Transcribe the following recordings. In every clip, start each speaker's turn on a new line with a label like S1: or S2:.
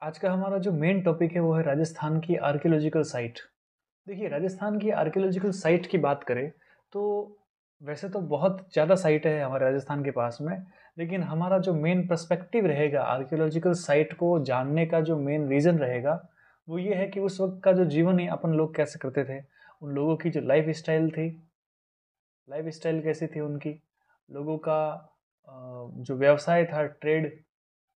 S1: आज का हमारा जो मेन टॉपिक है वो है राजस्थान की आर्कियोलॉजिकल साइट। देखिए, राजस्थान की आर्कियोलॉजिकल साइट की बात करें तो वैसे तो बहुत ज़्यादा साइट है हमारे राजस्थान के पास में। लेकिन हमारा जो मेन पर्सपेक्टिव रहेगा आर्कियोलॉजिकल साइट को जानने का, जो मेन रीज़न रहेगा वो ये है कि उस वक्त का जो जीवन ही अपन लोग कैसे करते थे, उन लोगों की जो लाइफ स्टाइल थी, लाइफ स्टाइल कैसी थी उनकी, लोगों का जो व्यवसाय था, ट्रेड,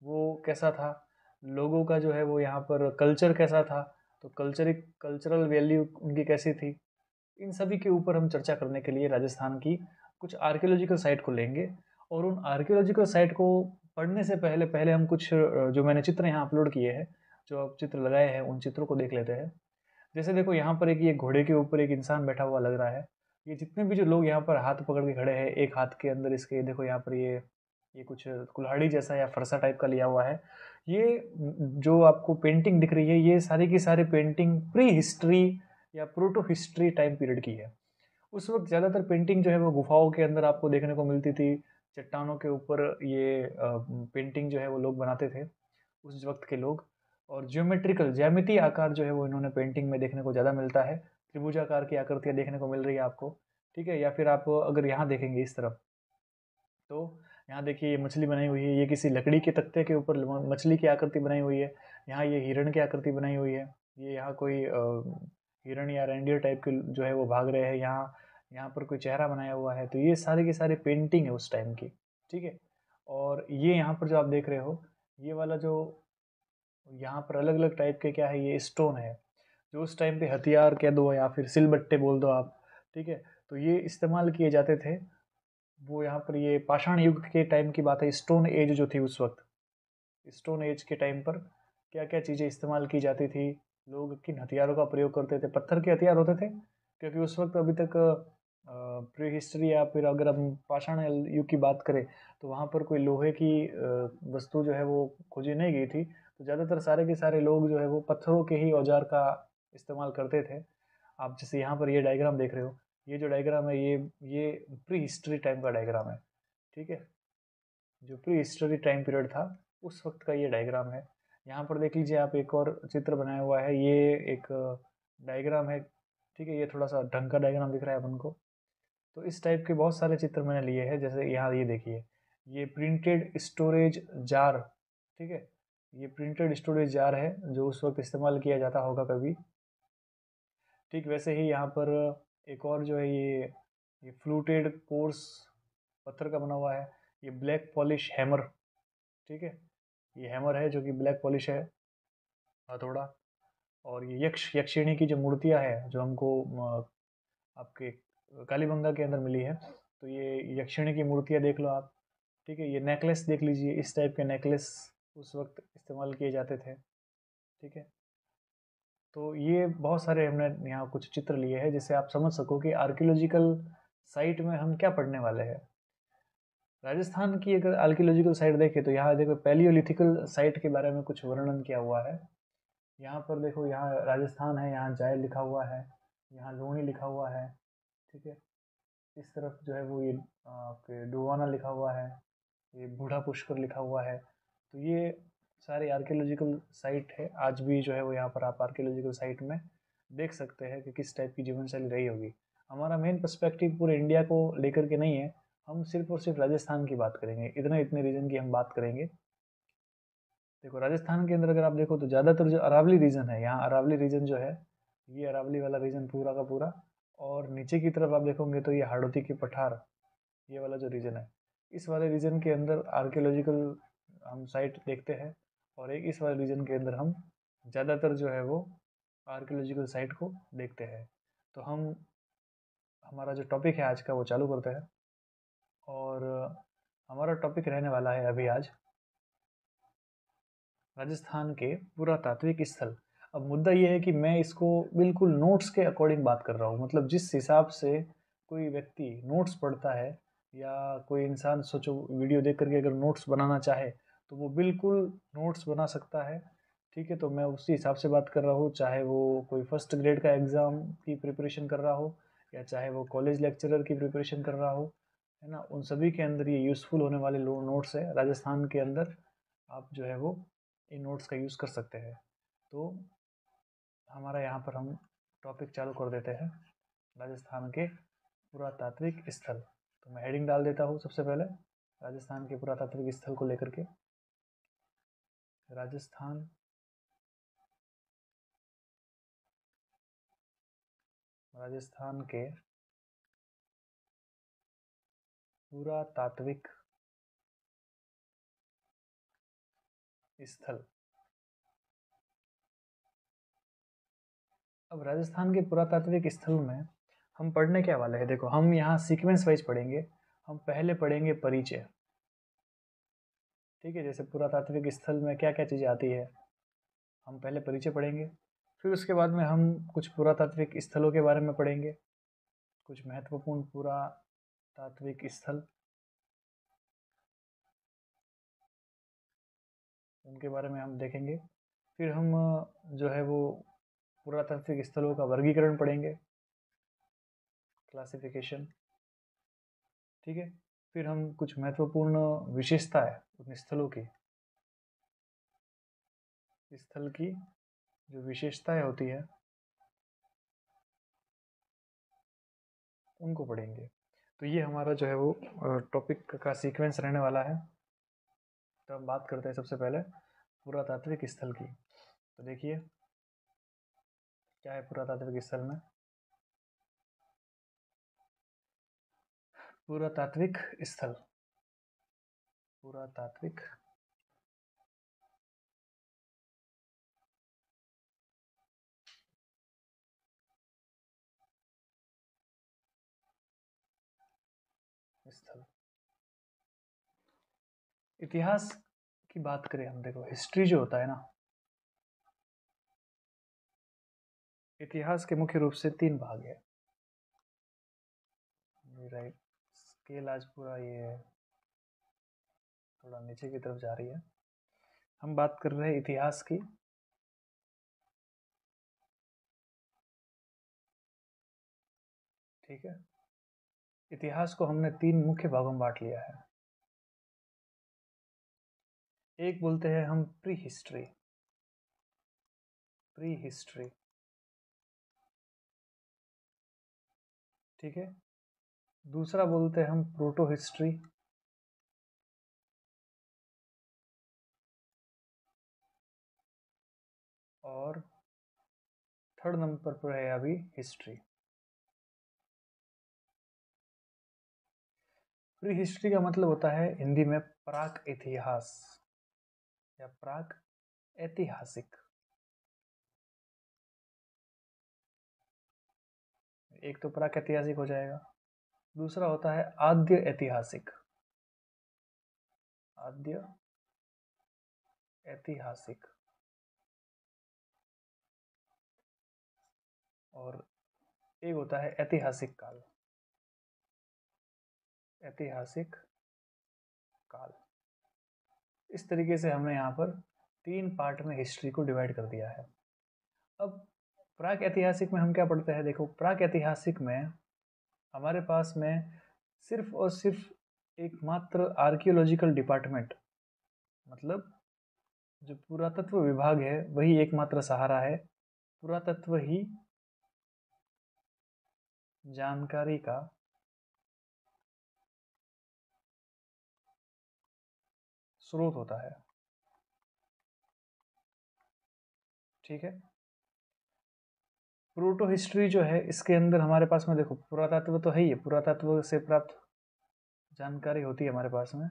S1: वो कैसा था, लोगों का जो है वो यहाँ पर कल्चर कैसा था, तो कल्चरल वैल्यू उनकी कैसी थी। इन सभी के ऊपर हम चर्चा करने के लिए राजस्थान की कुछ आर्कियोलॉजिकल साइट को लेंगे। और उन आर्कियोलॉजिकल साइट को पढ़ने से पहले पहले हम कुछ जो मैंने चित्र यहाँ अपलोड किए हैं, जो आप चित्र लगाए हैं, उन चित्रों को देख लेते हैं। जैसे देखो, यहाँ पर एक ये घोड़े के ऊपर एक इंसान बैठा हुआ लग रहा है। ये जितने भी जो लोग यहाँ पर हाथ पकड़ के खड़े हैं, एक हाथ के अंदर इसके देखो यहाँ पर ये कुछ कुल्हाड़ी जैसा या फरसा टाइप का लिया हुआ है। ये जो आपको पेंटिंग दिख रही है, ये सारी की सारी पेंटिंग प्री हिस्ट्री या प्रोटो हिस्ट्री टाइम पीरियड की है। उस वक्त ज़्यादातर पेंटिंग जो है वो गुफाओं के अंदर आपको देखने को मिलती थी। चट्टानों के ऊपर ये पेंटिंग जो है वो लोग बनाते थे उस वक्त के लोग। और ज्योमेट्रिकल ज्यामितीय आकार जो है वो इन्होंने पेंटिंग में देखने को ज़्यादा मिलता है। त्रिभुजाकार की आकृतियाँ देखने को मिल रही है आपको। ठीक है, या फिर आप अगर यहाँ देखेंगे इस तरफ, तो यहाँ देखिए ये मछली बनाई हुई है। ये किसी लकड़ी के तख्ते के ऊपर मछली की आकृति बनाई हुई है। यहाँ ये हिरण की आकृति बनाई हुई है। ये यहाँ कोई हिरण या रेंडियर टाइप के जो है वो भाग रहे हैं। यहाँ यहाँ पर कोई चेहरा बनाया हुआ है। तो ये सारी की सारी पेंटिंग है उस टाइम की। ठीक है। और ये यहाँ पर जो आप देख रहे हो, ये वाला जो यहाँ पर अलग अलग टाइप के क्या है, ये स्टोन है जो उस टाइम पे हथियार कह दो या फिर सिलबट्टे बोल दो आप। ठीक है। तो ये इस्तेमाल किए जाते थे। वो यहाँ पर ये पाषाण युग के टाइम की बात है, स्टोन एज जो थी उस वक्त। स्टोन एज के टाइम पर क्या क्या चीज़ें इस्तेमाल की जाती थी, लोग किन हथियारों का प्रयोग करते थे। पत्थर के हथियार होते थे, क्योंकि उस वक्त अभी तक प्री हिस्ट्री या फिर अगर हम पाषाण युग की बात करें तो वहाँ पर कोई लोहे की वस्तु जो है वो खोजी नहीं गई थी। तो ज़्यादातर सारे के सारे लोग जो है वो पत्थरों के ही औजार का इस्तेमाल करते थे। आप जैसे यहाँ पर ये डायग्राम देख रहे हो, ये जो डायग्राम है ये प्री हिस्ट्री टाइम का डायग्राम है। ठीक है। जो प्री हिस्टोरी टाइम पीरियड था उस वक्त का ये डायग्राम है। यहाँ पर देख लीजिए आप, एक और चित्र बनाया हुआ है। ये एक डायग्राम है। ठीक है, ये थोड़ा सा ढंग का डायग्राम दिख रहा है अपन को। तो इस टाइप के बहुत सारे चित्र मैंने लिए हैं। जैसे यहाँ ये देखिए, ये प्रिंटेड स्टोरेज जार। ठीक है, ये प्रिंटेड स्टोरेज जार है जो उस वक्त इस्तेमाल किया जाता होगा कभी। ठीक वैसे ही यहाँ पर एक और जो है ये फ्लूटेड कोर्स पत्थर का बना हुआ है। ये ब्लैक पॉलिश हैमर। ठीक है, ये हैमर है जो कि ब्लैक पॉलिश है हथौड़ा। और ये यक्षिणी की जो मूर्तियाँ हैं जो हमको आपके कालीबंगा के अंदर मिली है, तो ये यक्षिणी की मूर्तियाँ देख लो आप। ठीक है, ये नेकलेस देख लीजिए, इस टाइप के नेकलेस उस वक्त इस्तेमाल किए जाते थे। ठीक है। तो ये बहुत सारे हमने यहाँ कुछ चित्र लिए हैं जिससे आप समझ सको कि आर्कियोलॉजिकल साइट में हम क्या पढ़ने वाले हैं। राजस्थान की अगर आर्कियोलॉजिकल साइट देखें तो यहाँ देखो पैलियोलिथिकल साइट के बारे में कुछ वर्णन किया हुआ है। यहाँ पर देखो, यहाँ राजस्थान है, यहाँ जायल लिखा हुआ है, यहाँ लूणी लिखा हुआ है। ठीक है। इस तरफ जो है वो ये आपके डुवाना लिखा हुआ है, ये बूढ़ा पुष्कर लिखा हुआ है। तो ये सारे आर्कियोलॉजिकल साइट है। आज भी जो है वो यहाँ पर आप आर्कियोलॉजिकल साइट में देख सकते हैं कि किस टाइप की जीवन शैली रही होगी। हमारा मेन पर्सपेक्टिव पूरे इंडिया को लेकर के नहीं है, हम सिर्फ और सिर्फ राजस्थान की बात करेंगे। इतने रीजन की हम बात करेंगे। देखो, राजस्थान के अंदर अगर आप देखो तो ज़्यादातर जो अरावली रीजन है, यहाँ अरावली रीजन जो है, ये अरावली वाला रीजन पूरा का पूरा। और नीचे की तरफ आप देखोगे तो ये हाड़ौती की पठार, ये वाला जो रीजन है, इस वाले रीजन के अंदर आर्कियोलॉजिकल हम साइट देखते हैं। और एक इस वाले रीजन के अंदर हम ज़्यादातर जो है वो आर्कियोलॉजिकल साइट को देखते हैं। तो हम हमारा जो टॉपिक है आज का वो चालू करते हैं। और हमारा टॉपिक रहने वाला है अभी आज राजस्थान के पुरातात्विक स्थल। अब मुद्दा ये है कि मैं इसको बिल्कुल नोट्स के अकॉर्डिंग बात कर रहा हूँ। मतलब जिस हिसाब से कोई व्यक्ति नोट्स पढ़ता है या कोई इंसान, सोचो वीडियो देख करके अगर नोट्स बनाना चाहे तो वो बिल्कुल नोट्स बना सकता है। ठीक है, तो मैं उसी हिसाब से बात कर रहा हूँ, चाहे वो कोई फर्स्ट ग्रेड का एग्ज़ाम की प्रिपरेशन कर रहा हो या चाहे वो कॉलेज लेक्चरर की प्रिपरेशन कर रहा हो, है ना। उन सभी के अंदर ये यूज़फुल होने वाले नोट्स है। राजस्थान के अंदर आप जो है वो इन नोट्स का यूज़ कर सकते हैं। तो हमारा यहाँ पर हम टॉपिक चालू कर देते हैं, राजस्थान के पुरातात्विक स्थल। तो मैं हेडिंग डाल देता हूँ सबसे पहले, राजस्थान के पुरातात्विक स्थल को लेकर के। राजस्थान के पुरातात्विक स्थल। अब राजस्थान के पुरातात्विक स्थल में हम पढ़ने क्या वाले हैं, देखो हम यहाँ सीक्वेंस वाइज पढ़ेंगे। हम पहले पढ़ेंगे परिचय, ठीक है, जैसे पुरातात्विक स्थल में क्या क्या चीज़ें आती है, हम पहले परिचय पढ़ेंगे। फिर उसके बाद में हम कुछ पुरातात्विक स्थलों के बारे में पढ़ेंगे, कुछ महत्वपूर्ण पुरातात्विक स्थल, उनके बारे में हम देखेंगे। फिर हम जो है वो पुरातात्विक स्थलों का वर्गीकरण पढ़ेंगे, क्लासिफिकेशन, ठीक है। फिर हम कुछ महत्वपूर्ण विशेषता है उन स्थल की जो विशेषताएं होती है उनको पढ़ेंगे। तो ये हमारा जो है वो टॉपिक का सीक्वेंस रहने वाला है। तो हम बात करते हैं सबसे पहले पुरातात्विक स्थल की। तो देखिए क्या है पुरातात्विक स्थल में। पुरातात्विक स्थल, पुरातात्विक स्थल। इतिहास की बात करें हम, देखो हिस्ट्री जो होता है ना, इतिहास के मुख्य रूप से 3 भाग है। राइट, स्केल आज पूरा ये थोड़ा नीचे की तरफ जा रही है। हम बात कर रहे हैं इतिहास की। ठीक है, इतिहास को हमने 3 मुख्य भागों में बांट लिया है। एक बोलते हैं हम प्री हिस्ट्री, प्री हिस्ट्री, ठीक है। दूसरा बोलते हैं हम प्रोटो हिस्ट्री, और थर्ड नंबर पर है अभी हिस्ट्री। प्री हिस्ट्री का मतलब होता है हिंदी में प्राक इतिहास या प्राक ऐतिहासिक। एक तो प्राक ऐतिहासिक हो जाएगा, दूसरा होता है आद्य ऐतिहासिक, आद्य ऐतिहासिक, और एक होता है ऐतिहासिक काल, ऐतिहासिक काल। इस तरीके से हमने यहाँ पर 3 पार्ट में हिस्ट्री को डिवाइड कर दिया है। अब प्राक ऐतिहासिक में हम क्या पढ़ते हैं, देखो प्राक ऐतिहासिक में हमारे पास में सिर्फ और सिर्फ एकमात्र आर्कियोलॉजिकल डिपार्टमेंट, मतलब जो पुरातत्व विभाग है वही एकमात्र सहारा है। पुरातत्व ही जानकारी का स्रोत होता है, ठीक है। प्रोटो हिस्ट्री जो है इसके अंदर हमारे पास में देखो पुरातत्व तो है ही है, पुरातत्व से प्राप्त जानकारी होती है हमारे पास में,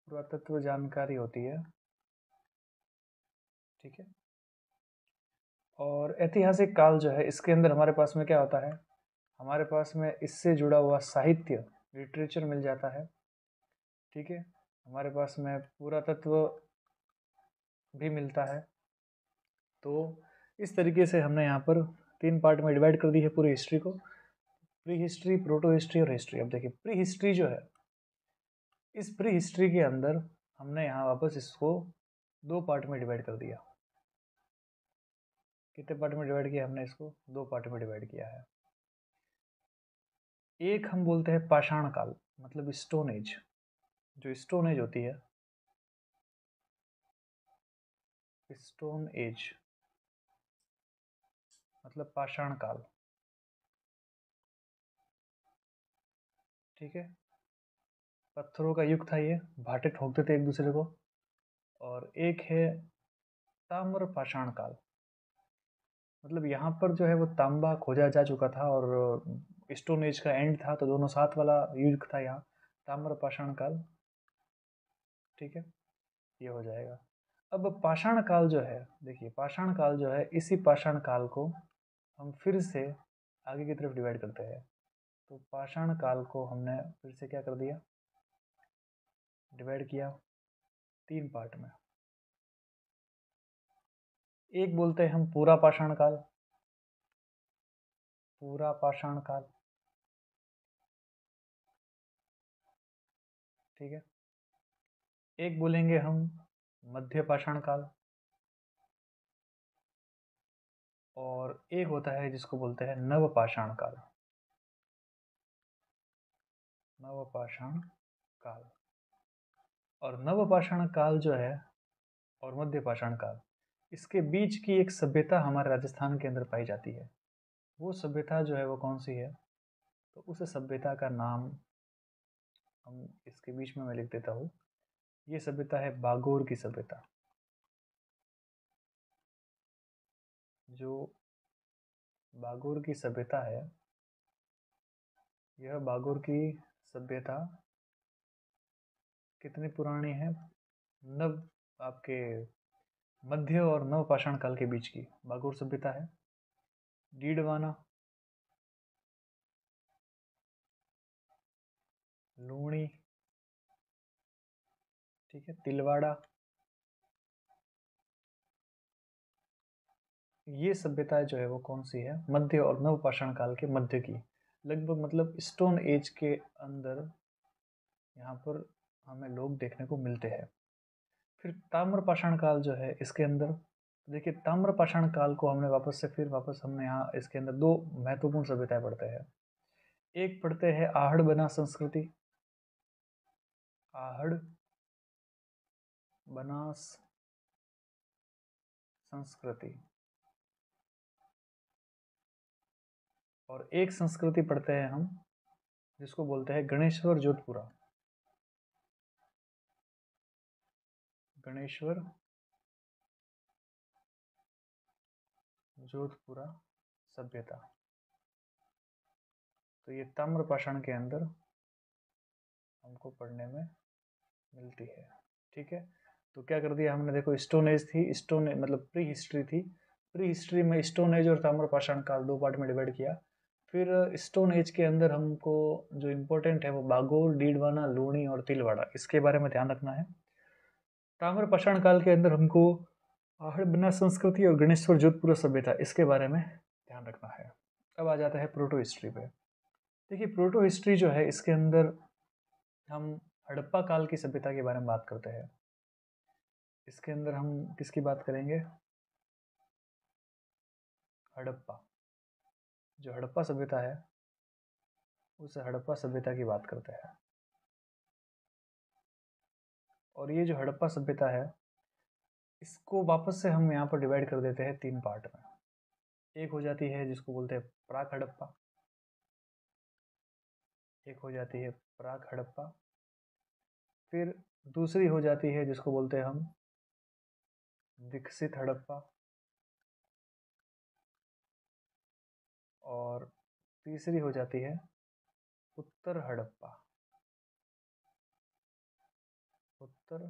S1: पुरातत्व जानकारी होती है, ठीक है। और ऐतिहासिक काल जो है इसके अंदर हमारे पास में क्या होता है, हमारे पास में इससे जुड़ा हुआ साहित्य, लिटरेचर मिल जाता है, ठीक है। हमारे पास में पुरातत्व भी मिलता है। तो इस तरीके से हमने यहाँ पर 3 पार्ट में डिवाइड कर दी है पूरी हिस्ट्री को, प्री हिस्ट्री, प्रोटो हिस्ट्री और हिस्ट्री। अब देखिए प्री हिस्ट्री जो है, इस प्री हिस्ट्री के अंदर हमने यहाँ वापस इसको 2 पार्ट में डिवाइड कर दिया। कितने पार्ट में डिवाइड किया हमने इसको, 2 पार्ट में डिवाइड किया है। एक हम बोलते हैं पाषाण काल, मतलब स्टोन एज। जो स्टोन एज होती है स्टोन एज मतलब पाषाण काल, ठीक है। पत्थरों का युग था ये, भाटे ठोकते थे एक दूसरे को। और एक है ताम्र पाषाण काल, मतलब यहाँ पर जो है वो तांबा खोजा जा चुका था और स्टोन एज का एंड था, तो दोनों साथ वाला युग था यहाँ, ताम्र पाषाण काल, ठीक है। ये हो जाएगा। अब पाषाण काल जो है, देखिए पाषाण काल जो है, इसी पाषाण काल को हम फिर से आगे की तरफ डिवाइड करते हैं। तो पाषाण काल को हमने फिर से क्या कर दिया, डिवाइड किया 3 पार्ट में। एक बोलते हैं हम पूरा पाषाण काल, पूरा पाषाण काल, ठीक है। एक बोलेंगे हम मध्य पाषाण काल, और एक होता है जिसको बोलते हैं नव पाषाण काल, नव पाषाण काल। और नव पाषाण काल जो है और मध्य पाषाण काल, इसके बीच की एक सभ्यता हमारे राजस्थान के अंदर पाई जाती है। वो सभ्यता जो है वो कौन सी है, तो उस सभ्यता का नाम हम इसके बीच में मैं लिख देता हूँ। ये सभ्यता है बागोर की सभ्यता। जो बागोर की सभ्यता है, यह बागोर की सभ्यता कितनी पुरानी है, नव आपके मध्य और नव पाषाण काल के बीच की बागोर सभ्यता है। डीडवाना, लूणी, ठीक है, तिलवाड़ा, ये सभ्यता जो है वो कौन सी है, मध्य और नव पाषाण काल के मध्य की, लगभग मतलब स्टोन एज के अंदर यहाँ पर हमें लोग देखने को मिलते हैं। फिर ताम्र पाषाण काल जो है, इसके अंदर देखिए ताम्र पाषाण काल को हमने वापस हमने यहाँ इसके अंदर 2 महत्वपूर्ण सभ्यताएं पढ़ते हैं। एक पढ़ते हैं आहड़ बना संस्कृति, आहड़ बनास संस्कृति, और एक संस्कृति पढ़ते हैं हम जिसको बोलते हैं गणेश्वर जोधपुरा, गणेश्वर जोधपुरा सभ्यता। तो ये ताम्र पाषाण के अंदर हमको पढ़ने में मिलती है, ठीक है। तो क्या कर दिया हमने, देखो स्टोन एज थी, स्टोन मतलब प्री हिस्ट्री थी, प्री हिस्ट्री में स्टोन एज और ताम्र पाषाण काल 2 पार्ट में डिवाइड किया। फिर स्टोन एज के अंदर हमको जो इम्पोर्टेंट है वो बागोर, डीडवाना, लूणी और तिलवाड़ा, इसके बारे में ध्यान रखना है। ताम्र पाषाण काल के अंदर हमको आहड़बना संस्कृति और गणेश्वर जोधपुर सभ्यता, इसके बारे में ध्यान रखना है। अब आ जाता है प्रोटो हिस्ट्री पे। देखिए प्रोटो हिस्ट्री जो है, इसके अंदर हम हड़प्पा काल की सभ्यता के बारे में बात करते हैं। इसके अंदर हम किसकी बात करेंगे, हड़प्पा, जो हड़प्पा सभ्यता है उस हड़प्पा सभ्यता की बात करते हैं। और ये जो हड़प्पा सभ्यता है, इसको वापस से हम यहाँ पर डिवाइड कर देते हैं 3 पार्ट में। एक हो जाती है जिसको बोलते हैं प्राक हड़प्पा, एक हो जाती है प्राक हड़प्पा, फिर दूसरी हो जाती है जिसको बोलते हैं हम विकसित हड़प्पा, और तीसरी हो जाती है उत्तर हड़प्पा, उत्तर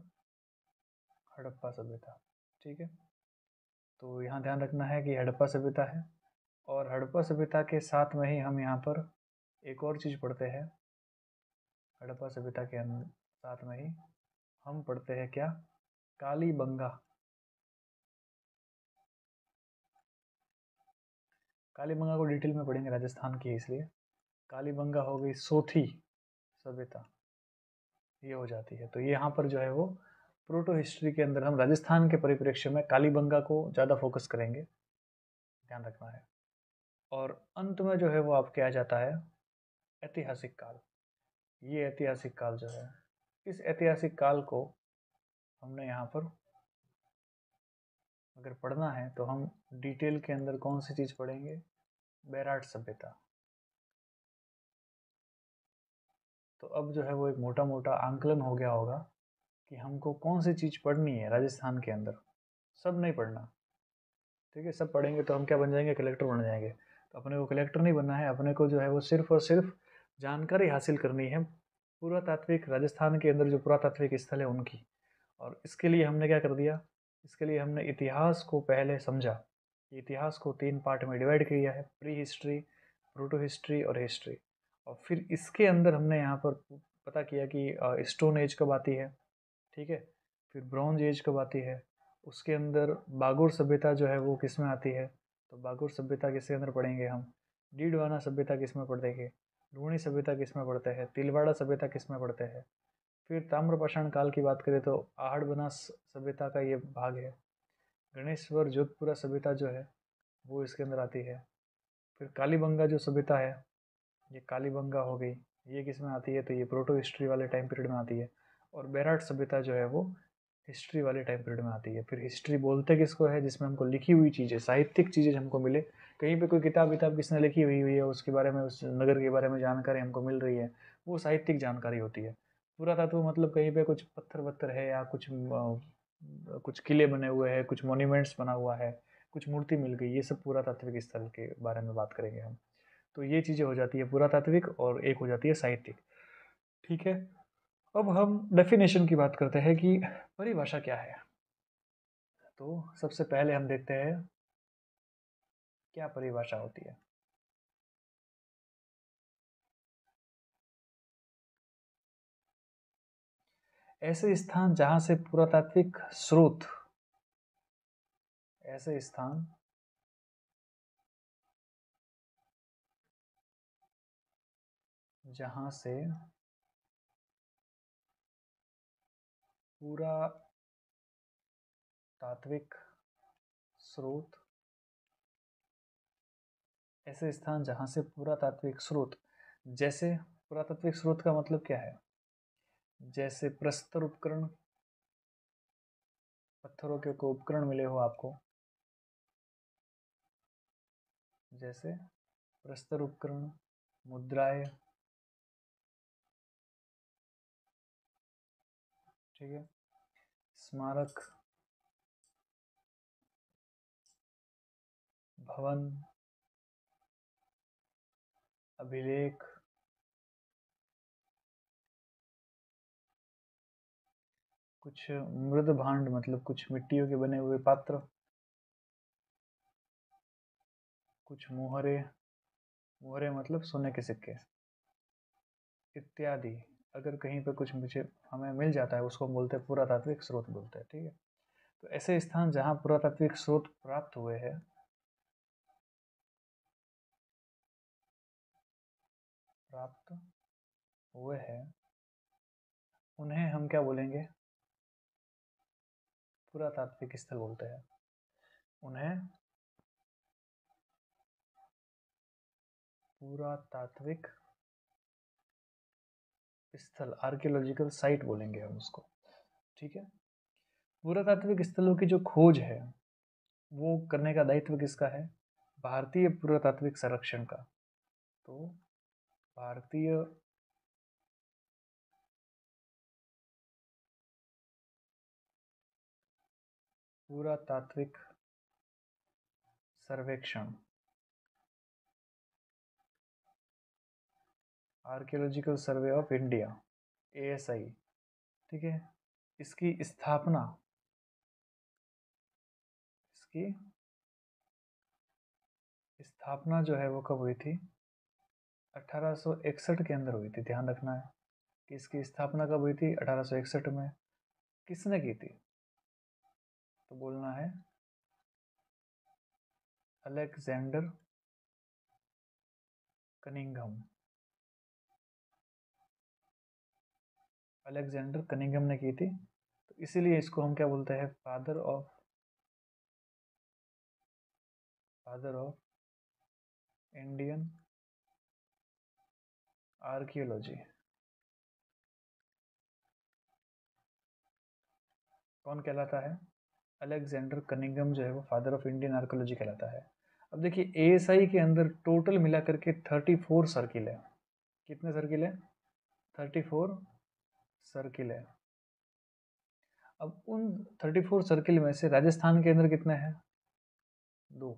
S1: हड़प्पा सभ्यता, ठीक है। तो यहाँ ध्यान रखना है कि हड़प्पा सभ्यता है, और हड़प्पा सभ्यता के साथ में ही हम यहाँ पर एक और चीज़ पढ़ते हैं। हड़प्पा सभ्यता के साथ में ही हम पढ़ते हैं क्या, कालीबंगा, कालीबंगा को डिटेल में पढ़ेंगे, राजस्थान की है इसलिए। कालीबंगा हो गई सोथी सभ्यता, ये हो जाती है। तो ये यहाँ पर जो है वो प्रोटो हिस्ट्री के अंदर हम राजस्थान के परिप्रेक्ष्य में कालीबंगा को ज़्यादा फोकस करेंगे, ध्यान रखना है। और अंत में जो है वो आपके आ जाता है ऐतिहासिक काल। ये ऐतिहासिक काल जो है, इस ऐतिहासिक काल को हमने यहाँ पर अगर पढ़ना है तो हम डिटेल के अंदर कौन सी चीज़ पढ़ेंगे? बेराट सभ्यता। तो अब जो है वो एक मोटा मोटा आंकलन हो गया होगा कि हमको कौन सी चीज़ पढ़नी है राजस्थान के अंदर। सब नहीं पढ़ना, ठीक है? सब पढ़ेंगे तो हम क्या बन जाएंगे? कलेक्टर बन जाएंगे। तो अपने को कलेक्टर नहीं बनना है, अपने को जो है वो सिर्फ और सिर्फ जानकारी हासिल करनी है पुरातात्विक, राजस्थान के अंदर जो पुरातात्विक स्थल है उनकी। और इसके लिए हमने क्या कर दिया? इसके लिए हमने इतिहास को पहले समझा। इतिहास को 3 पार्ट में डिवाइड किया है, प्री हिस्ट्री, प्रोटो हिस्ट्री और हिस्ट्री। और फिर इसके अंदर हमने यहाँ पर पता किया कि स्टोन एज कब आती है, ठीक है? फिर ब्रॉन्ज एज कब आती है, उसके अंदर बागुर सभ्यता जो है वो किस में आती है, तो बागुर सभ्यता किसके अंदर पढ़ेंगे हम। डीडवाना सभ्यता किस में पढ़ेंगे, लूणी सभ्यता किस में पढ़ते हैं, तिलवाड़ा सभ्यता किस में पढ़ते हैं। फिर ताम्रपाषाण काल की बात करें तो आहड़ सभ्यता का ये भाग है। गणेश्वर जोधपुरा सभ्यता जो है वो इसके अंदर आती है। फिर कालीबंगा जो सभ्यता है, ये कालीबंगा हो गई, ये किस में आती है, तो ये प्रोटो हिस्ट्री वाले टाइम पीरियड में आती है। और बेराट सभ्यता जो है वो हिस्ट्री वाले टाइम पीरियड में आती है। फिर हिस्ट्री बोलते किसको है? जिसमें हमको लिखी हुई चीज़ें, साहित्यिक चीज़ें हमको मिले, कहीं पे कोई किताब विताब किसने लिखी हुई है उसके बारे में, उस नगर के बारे में जानकारी हमको मिल रही है, वो साहित्यिक जानकारी होती है। पुरातत्व मतलब कहीं पे कुछ पत्थर वत्थर है या कुछ किले बने हुए हैं, कुछ मॉन्यूमेंट्स बना हुआ है, कुछ मूर्ति मिल गई, ये सब पुरातात्विक स्थल के बारे में बात करेंगे हम। तो ये चीज़ें हो जाती है पुरातात्विक और एक हो जाती है साहित्यिक, ठीक है? अब हम डेफिनेशन की बात करते हैं कि परिभाषा क्या है। तो सबसे पहले हम देखते हैं क्या परिभाषा होती है। ऐसे स्थान जहां से पुरातात्विक स्रोत, ऐसे स्थान जहां से पुरातात्विक स्रोत, ऐसे स्थान जहां से पुरातात्विक स्रोत, जैसे पुरातात्विक स्रोत का मतलब क्या है? जैसे प्रस्तर उपकरण, पत्थरों के को उपकरण मिले हो आपको, जैसे प्रस्तर उपकरण, मुद्राएं, ठीक है, स्मारक, भवन, अभिलेख, कुछ मृद भांड मतलब कुछ मिट्टियों के बने हुए पात्र, कुछ मोहरे, मोहरे मतलब सोने के सिक्के इत्यादि। अगर कहीं पे कुछ मुझे हमें मिल जाता है उसको हम बोलते हैं पुरातात्विक स्रोत बोलते हैं, ठीक है? तो ऐसे स्थान जहाँ पुरातात्विक स्रोत प्राप्त हुए हैं, प्राप्त हुए हैं, उन्हें हम क्या बोलेंगे? पुरातात्विक स्थल बोलते हैं। उन्हें पुरातात्विक स्थल, आर्कियोलॉजिकल साइट बोलेंगे हम उसको, ठीक है? पुरातात्विक स्थलों की जो खोज है वो करने का दायित्व किसका है? भारतीय पुरातात्विक संरक्षण का। तो भारतीय पुरातात्विक सर्वेक्षण, archaeological survey of India, ASI, ठीक है? इसकी स्थापना, इसकी स्थापना जो है वो कब हुई थी? 1861 के अंदर हुई थी। ध्यान रखना है कि इसकी स्थापना कब हुई थी? 1861 में। किसने की थी? तो बोलना है अलेक्जेंडर कनिंघम। अलेक्जेंडर कनिंघम ने की थी, तो इसीलिए इसको हम क्या बोलते हैं? Father of Indian archaeology. कौन कहलाता है? अलेक्जेंडर कनिंघम जो है वो फादर ऑफ इंडियन आर्कोलॉजी कहलाता है। अब देखिए एएसआई के अंदर टोटल मिला करके 34 सर्किल है। कितने सर्किल है? 34 सर्किल है। अब उन 34 सर्किल में से राजस्थान के अंदर कितने हैं? दो।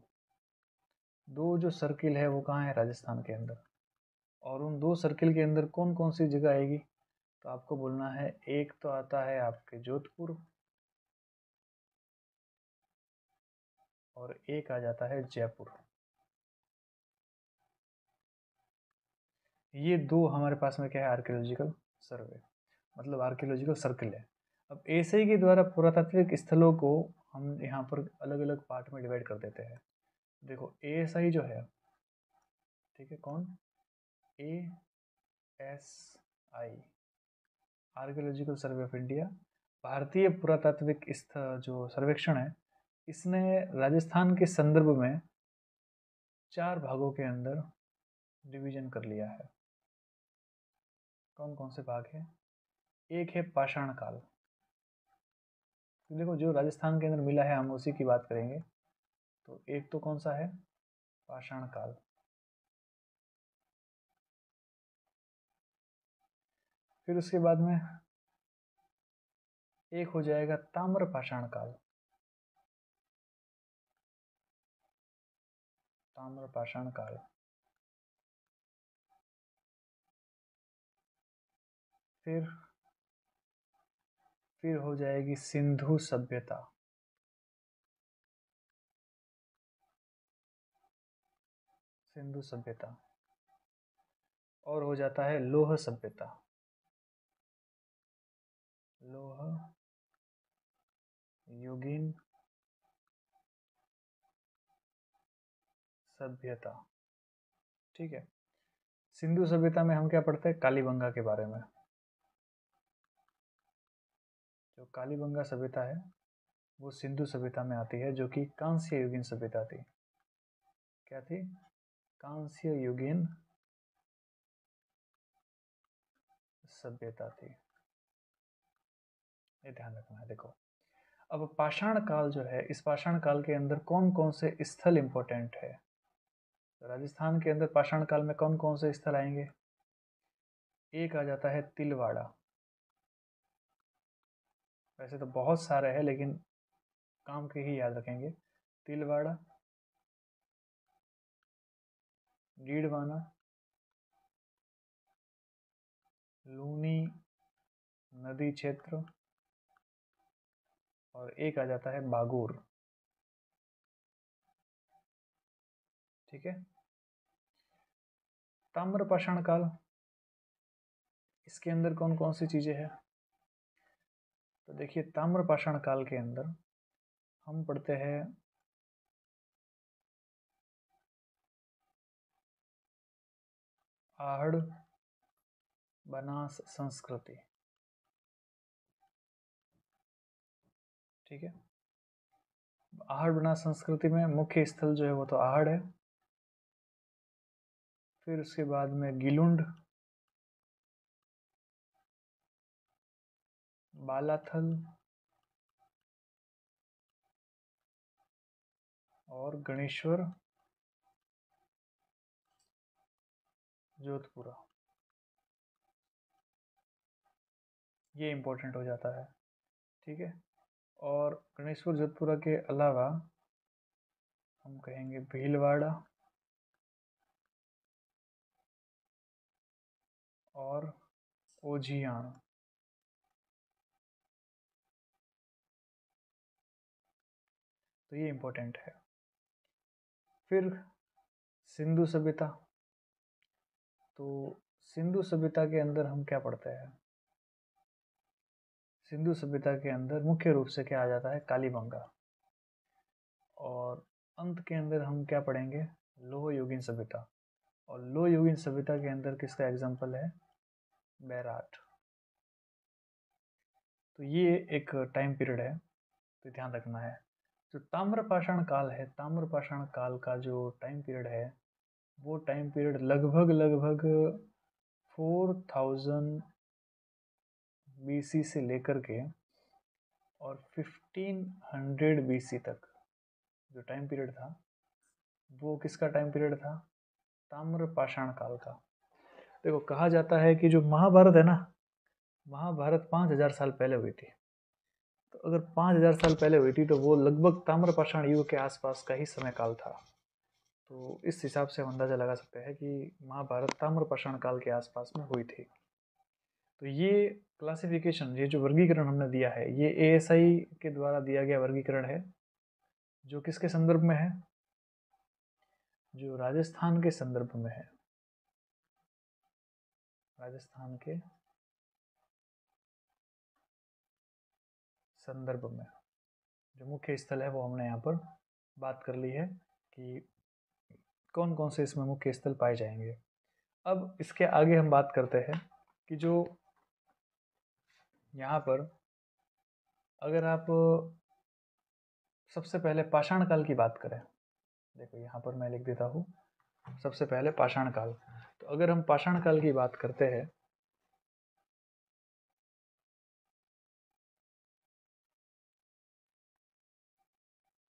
S1: दो जो सर्किल है वो कहाँ है? राजस्थान के अंदर। और उन दो सर्किल के अंदर कौन कौन सी जगह आएगी? तो आपको बोलना है, एक तो आता है आपके जोधपुर और एक आ जाता है जयपुर। ये दो हमारे पास में क्या है? आर्कियोलॉजिकल सर्वे, मतलब आर्कियोलॉजिकल सर्किल है। अब एएसआई के द्वारा पुरातात्विक स्थलों को हम यहाँ पर अलग अलग पार्ट में डिवाइड कर देते हैं। देखो एएसआई जो है, ठीक है, कौन? ASI, archaeological survey of India, भारतीय पुरातात्विक जो सर्वेक्षण है, इसने राजस्थान के संदर्भ में 4 भागों के अंदर डिवीजन कर लिया है। कौन कौन से भाग हैं? एक है पाषाण काल। तो देखो जो राजस्थान के अंदर मिला है हम उसी की बात करेंगे। तो एक तो कौन सा है? पाषाण काल। फिर उसके बाद में एक हो जाएगा ताम्र पाषाण काल। ताम्र पाषाण काल। फिर हो जाएगी सिंधु सभ्यता। सिंधु सभ्यता। और हो जाता है लोह सभ्यता। लोह युगीन सभ्यता। ठीक है। सिंधु सभ्यता में हम क्या पढ़ते हैं? कालीबंगा के बारे में। जो कालीबंगा सभ्यता है वो सिंधु सभ्यता में आती है, जो कि कांस्य युगीन सभ्यता थी। क्या थी? कांस्य युगीन सभ्यता थी। ये ध्यान रखना है। देखो अब पाषाण काल जो है, इस पाषाण काल के अंदर कौन कौन से स्थल इंपॉर्टेंट है? तो राजस्थान के अंदर पाषाण काल में कौन कौन से स्थल आएंगे? एक आ जाता है तिलवाड़ा। वैसे तो बहुत सारे हैं लेकिन काम के ही याद रखेंगे। तिलवाड़ा, डीडवाना, लूनी नदी क्षेत्र, और एक आ जाता है बागूर। ठीक है। ताम्रपाषाण काल, इसके अंदर कौन कौन सी चीजें हैं? तो देखिए ताम्रपाषाण काल के अंदर हम पढ़ते हैं आहड़ बनास संस्कृति। ठीक है। आहड़ बनास संस्कृति में मुख्य स्थल जो है वो तो आहड़ है। फिर उसके बाद में गिलुंड, बालाथल और गणेश्वर जोधपुरा। ये इंपॉर्टेंट हो जाता है। ठीक है। और गणेश्वर जोधपुरा के अलावा हम कहेंगे भीलवाड़ा और ओझियाण। तो ये इंपॉर्टेंट है। फिर सिंधु सभ्यता। तो सिंधु सभ्यता के अंदर हम क्या पढ़ते हैं? सिंधु सभ्यता के अंदर मुख्य रूप से क्या आ जाता है? कालीबंगा। और अंत के अंदर हम क्या पढ़ेंगे? लोह युगीन सभ्यता। और लोह युगीन सभ्यता के अंदर किसका एग्जाम्पल है? बैराट। तो ये एक टाइम पीरियड है, तो ध्यान रखना है। जो ताम्रपाषाण काल है, ताम्रपाषाण काल का जो टाइम पीरियड है वो टाइम पीरियड लगभग लगभग 4000 बीसी से लेकर के और 1500 BC तक जो टाइम पीरियड था वो किसका टाइम पीरियड था? ताम्र पाषाण काल का। देखो कहा जाता है कि जो महाभारत है ना, महाभारत 5000 साल पहले हुई थी। तो अगर 5000 साल पहले हुई थी तो वो लगभग ताम्र पाषाण युग के आसपास का ही समय काल था। तो इस हिसाब से हम अंदाजा लगा सकते हैं कि महाभारत ताम्र पाषाण काल के आसपास में हुई थी। तो ये क्लासिफिकेशन, ये जो वर्गीकरण हमने दिया है, ये एएसआई के द्वारा दिया गया वर्गीकरण है, जो किसके संदर्भ में है? जो राजस्थान के संदर्भ में है। राजस्थान के संदर्भ में जो मुख्य स्थल है वो हमने यहाँ पर बात कर ली है कि कौन कौन से इसमें मुख्य स्थल पाए जाएंगे। अब इसके आगे हम बात करते हैं कि जो यहाँ पर अगर आप सबसे पहले पाषाण काल की बात करें, देखो यहाँ पर मैं लिख देता हूँ सबसे पहले पाषाण काल। तो अगर हम पाषाण काल की बात करते हैं,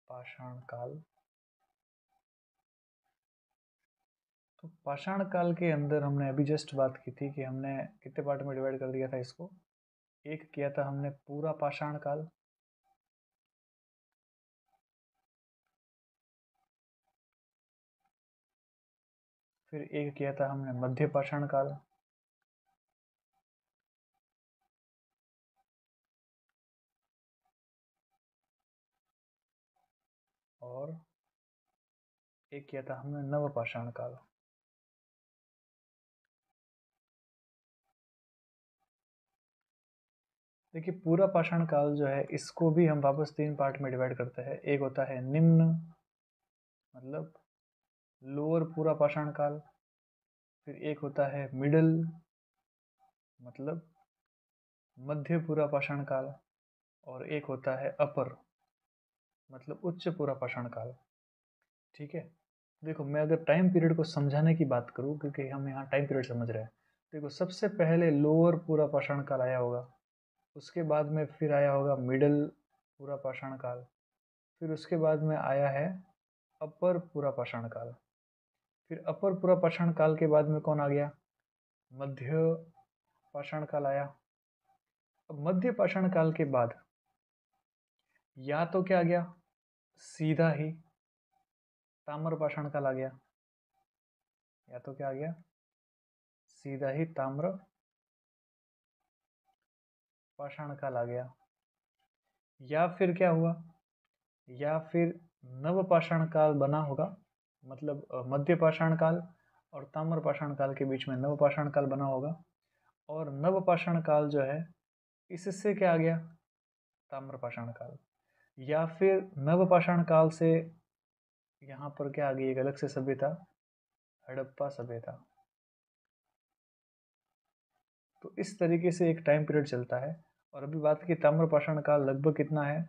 S1: पाषाण काल, तो पाषाण काल के अंदर हमने अभी जस्ट बात की थी कि हमने कितने पार्ट में डिवाइड कर दिया था इसको। एक किया था हमने पूरा पाषाण काल, फिर एक किया था हमने मध्य पाषाण काल, और एक किया था हमने नव पाषाण काल। देखिए पूरा पाषाण काल जो है इसको भी हम वापस तीन पार्ट में डिवाइड करते हैं। एक होता है निम्न, मतलब लोअर पूरा पाषाण काल। फिर एक होता है मिडल, मतलब मध्य पूरा पाषाण काल। और एक होता है अपर, मतलब उच्च पूरा पाषाण काल। ठीक है। देखो मैं अगर टाइम पीरियड को समझाने की बात करूं, क्योंकि हम यहाँ टाइम पीरियड समझ रहे हैं, देखो सबसे पहले लोअर पूरा पाषाण काल आया होगा, उसके बाद में फिर आया होगा मिडल पूरा पाषाण काल, फिर उसके बाद में आया है अपर पूरा पाषाण काल। फिर अपर पूरा पाषाण काल के बाद में कौन आ गया? मध्य पाषाण काल आया। अब मध्य पाषाण काल के बाद या तो क्या आ गया, सीधा ही ताम्र पाषाण काल आ गया, या तो क्या आ गया, सीधा ही ताम्र पाषाण काल आ गया, या फिर क्या हुआ, या फिर नव पाषाण काल बना होगा, मतलब मध्य पाषाण काल और ताम्र पाषाण काल के बीच में नव पाषाण काल बना होगा। और नव पाषाण काल जो है इससे क्या आ गया, ताम्र पाषाण काल। या फिर नव पाषाण काल से यहाँ पर क्या आ गई, एक अलग से सभ्यता, हड़प्पा सभ्यता। तो इस तरीके से एक टाइम पीरियड चलता है। और अभी बात की ताम्र पाषाण काल लगभग कितना है,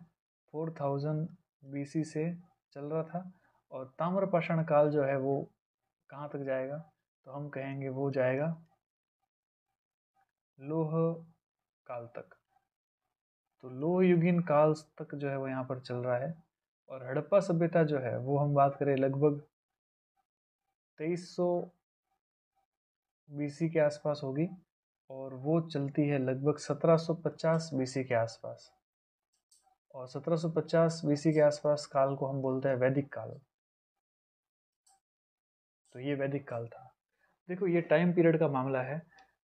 S1: 4000 BC से चल रहा था। और ताम्र पाषाण काल जो है वो कहाँ तक जाएगा, तो हम कहेंगे वो जाएगा लोह काल तक। तो लोह युगीन काल तक जो है वो यहाँ पर चल रहा है। और हड़प्पा सभ्यता जो है वो हम बात करें लगभग 2300 BC के आसपास होगी, और वो चलती है लगभग 1750 BC के आसपास। और 1750 BC के आसपास काल को हम बोलते हैं वैदिक काल। तो ये वैदिक काल था। देखो ये टाइम पीरियड का मामला है।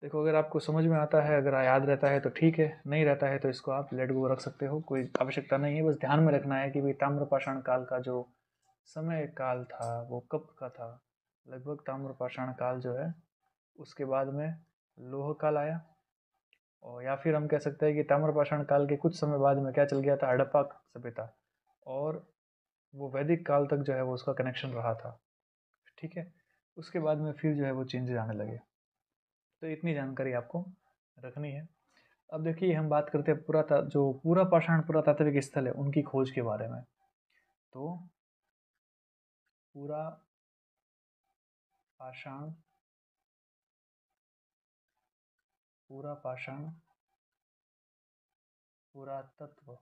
S1: देखो अगर आपको समझ में आता है, अगर याद रहता है तो ठीक है, नहीं रहता है तो इसको आप लेट गो रख सकते हो, कोई आवश्यकता नहीं है। बस ध्यान में रखना है कि भाई ताम्रपाषाण काल का जो समय काल था वो कब का था। लगभग ताम्रपाषाण काल जो है उसके बाद में लोह काल आया, और या फिर हम कह सकते हैं कि ताम्रपाषाण काल के कुछ समय बाद में क्या चल गया था, हड़प्पा सभ्यता। और वो वैदिक काल तक जो है वो उसका कनेक्शन रहा था। ठीक है। उसके बाद में फिर जो है वो चेंजेस आने लगे। तो इतनी जानकारी आपको रखनी है। अब देखिए हम बात करते हैं जो पूरा पाषाण पुरातात्विक स्थल है उनकी खोज के बारे में। तो पूरा पाषाण पुरातत्व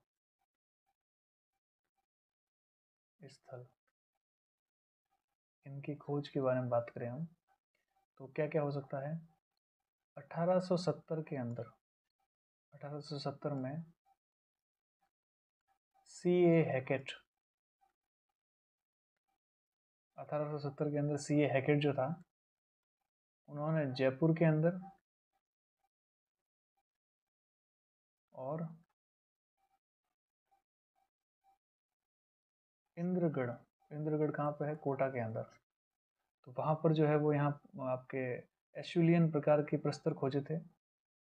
S1: स्थल, इनकी खोज के बारे में बात करें हम तो क्या क्या हो सकता है। 1870 के अंदर, 1870 में सी ए हैकेट, 1870 के अंदर सी ए हैकेट जो था, उन्होंने जयपुर के अंदर और इंद्रगढ़, इंद्रगढ़ कहाँ पे है, कोटा के अंदर, तो वहाँ पर जो है वो यहाँ आपके एशुलियन प्रकार के प्रस्तर खोजे थे।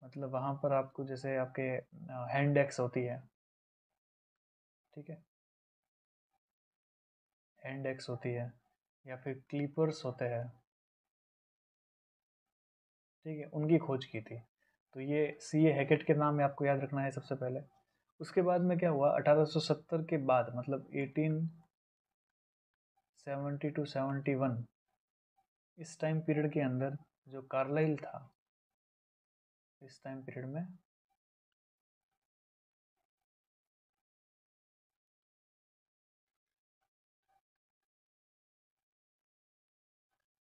S1: मतलब वहाँ पर आपको जैसे आपके हैंड एक्स होती है, ठीक है, हैंड एक्स होती है या फिर क्लीपर्स होते हैं, ठीक है, उनकी खोज की थी। तो ये सी ए हैकेट के नाम में आपको याद रखना है सबसे पहले। उसके बाद में क्या हुआ, 1870 के बाद मतलब 1870 टू 71, इस टाइम पीरियड के अंदर जो कार्लाइल था, इस टाइम पीरियड में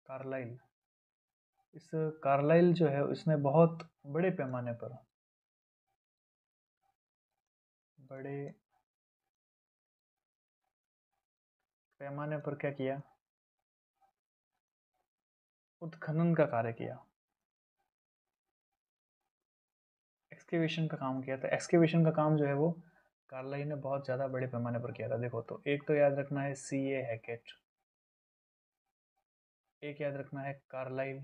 S1: कार्लाइल, इस कार्लाइल जो है इसने बहुत बड़े पैमाने पर, बड़े पैमाने पर क्या किया, उत्खनन का कार्य किया, एक्सकेवेशन का काम किया था। एक्सकेवेशन का काम जो है वो कार्लाइल ने बहुत ज़्यादा बड़े पैमाने पर किया था। देखो तो एक तो याद रखना है सी ए हैकेट, एक याद रखना है कार्लाइल।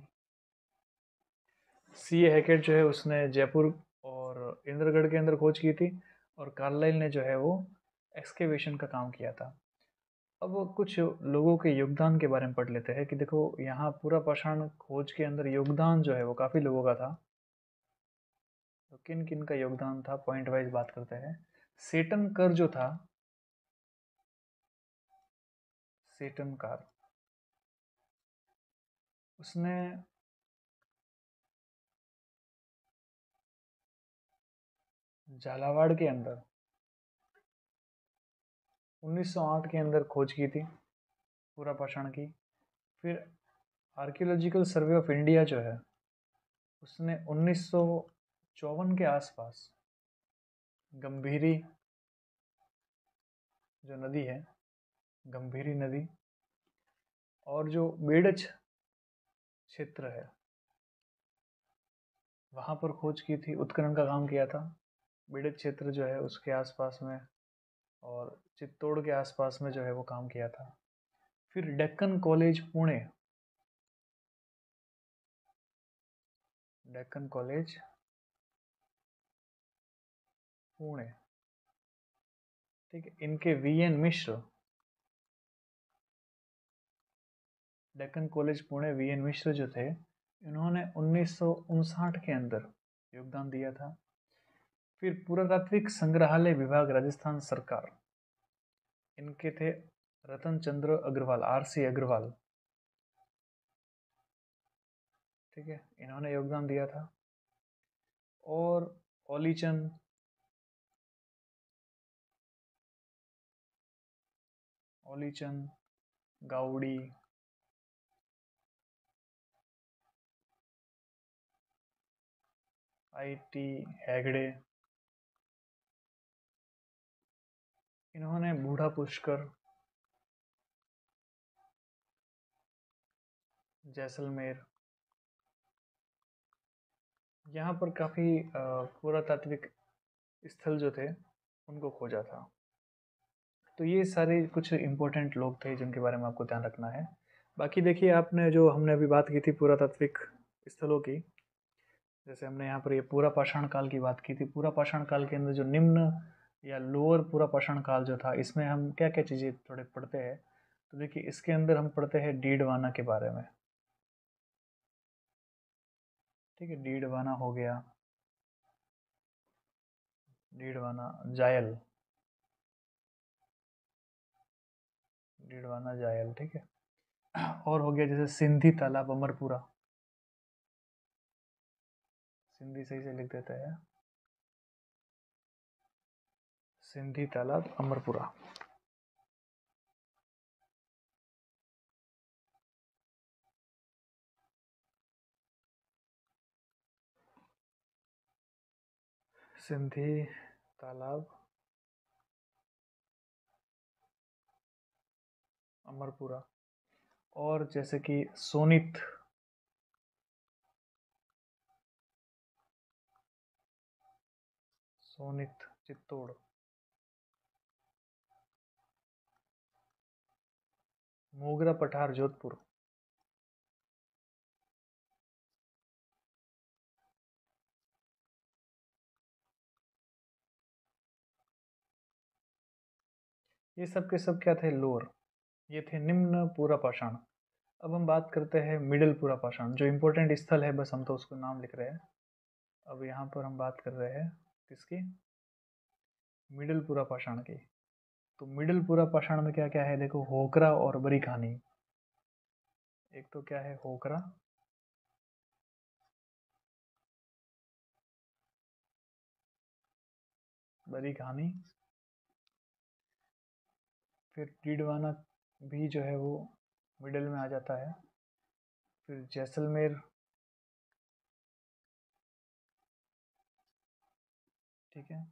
S1: सी ए हैकेट जो है उसने जयपुर और इंद्रगढ़ के अंदर खोज की थी, और कार्लाइल ने जो है वो एक्सकेवेशन का काम किया था। अब कुछ लोगों के योगदान के बारे में पढ़ लेते हैं कि देखो यहाँ पूरा पाषाण खोज के अंदर योगदान जो है वो काफ़ी लोगों का था। तो किन किन का योगदान था, पॉइंट वाइज बात करते हैं। सेटनकर जो था, सेटनकार, उसने झालावाड़ के अंदर 1908 के अंदर खोज की थी पूरा पाषाण की। फिर आर्कियोलॉजिकल सर्वे ऑफ इंडिया जो है उसने 1954 के आसपास गंभीरी जो नदी है, गंभीरी नदी, और जो बेड़च क्षेत्र है वहाँ पर खोज की थी, उत्खनन का काम किया था। बेड़च क्षेत्र जो है उसके आसपास में और चित्तौड़ के आसपास में जो है वो काम किया था। फिर डेक्कन कॉलेज पुणे, डेक्कन कॉलेज पुणे, ठीक है, इनके V N Mishra, Deccan college Pune V N Mishra जो थे, इन्होंने 1959 के अंदर योगदान दिया था। फिर पुरातात्विक संग्रहालय विभाग राजस्थान सरकार, इनके थे रतन चंद्र अग्रवाल, आर सी अग्रवाल, ठीक है, इन्होंने योगदान दिया था। और ओलीचंद, ओलीचंद गाउडी, आई टी हेगड़े, इन्होंने बूढ़ा पुष्कर, जैसलमेर, यहाँ पर काफ़ी पुरातात्विक स्थल जो थे उनको खोजा था। तो ये सारे कुछ इम्पोर्टेंट लोग थे जिनके बारे में आपको ध्यान रखना है। बाकी देखिए, आपने जो हमने अभी बात की थी पुरातात्विक स्थलों की, जैसे हमने यहाँ पर ये पूरा पाषाण काल की बात की थी। पूरा पाषाण काल के अंदर जो निम्न या लोअर पूरा पाषाण काल जो था, इसमें हम क्या क्या चीज़ें थोड़े पढ़ते हैं। तो देखिए इसके अंदर हम पढ़ते हैं डीडवाना के बारे में, ठीक है, डीडवाना हो गया, डीडवाना, जायल, डीडवाना जायल, ठीक है। और हो गया जैसे सिंधी तालाब अमरपुरा, सिंधी सही से लिख देते हैं, सिंधी तालाब अमरपुरा। सिंधी तालाब, अमरपुरा, और जैसे कि सोनित, सोनित चित्तौड़, मोगरा पठार जोधपुर। ये सब के सब क्या थे? लोअर। ये थे निम्न पूरा पाषाण। अब हम बात करते हैं मिडिल पूरा पाषाण। जो इम्पोर्टेंट स्थल है बस हम तो उसको नाम लिख रहे हैं। अब यहाँ पर हम बात कर रहे हैं किसकी? मिडिल पूरा पाषाण की। तो मिडिल पूरा पाषाण में क्या क्या है देखो, होकरा और बड़ी कहानी। एक तो क्या है, होकरा, बड़ी कहानी, फिर डीडवाना भी जो है वो मिडिल में आ जाता है, फिर जैसलमेर, ठीक है,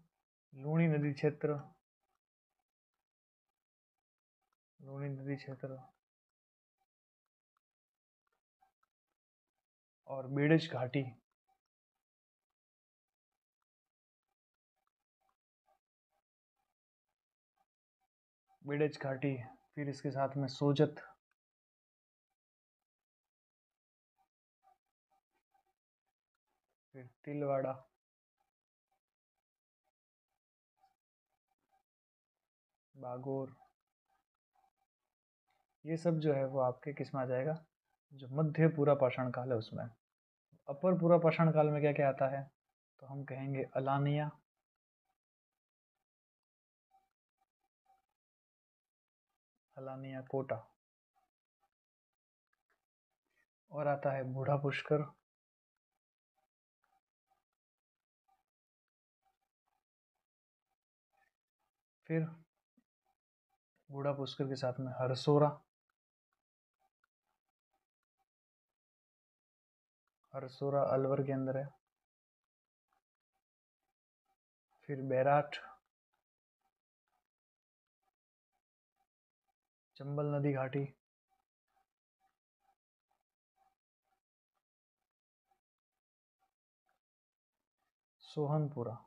S1: लूणी नदी क्षेत्र, लूणी नदी क्षेत्र, और बेड़ज घाटी। बेड़ज घाटी, फिर इसके साथ में सोजत, फिर तिलवाड़ा, बागोर। ये सब जो है वो आपके किस में आ जाएगा? जो मध्य पूरा पाषाण काल है उसमें। अपर पूरा पाषाण काल में क्या क्या आता है? तो हम कहेंगे अलानिया, अलानिया कोटा, और आता है बूढ़ा पुष्कर, फिर बूढ़ा पुष्कर के साथ में हरसोरा, हरसोरा अलवर के अंदर है, फिर बैराट, चंबल नदी घाटी, सोहनपुरा,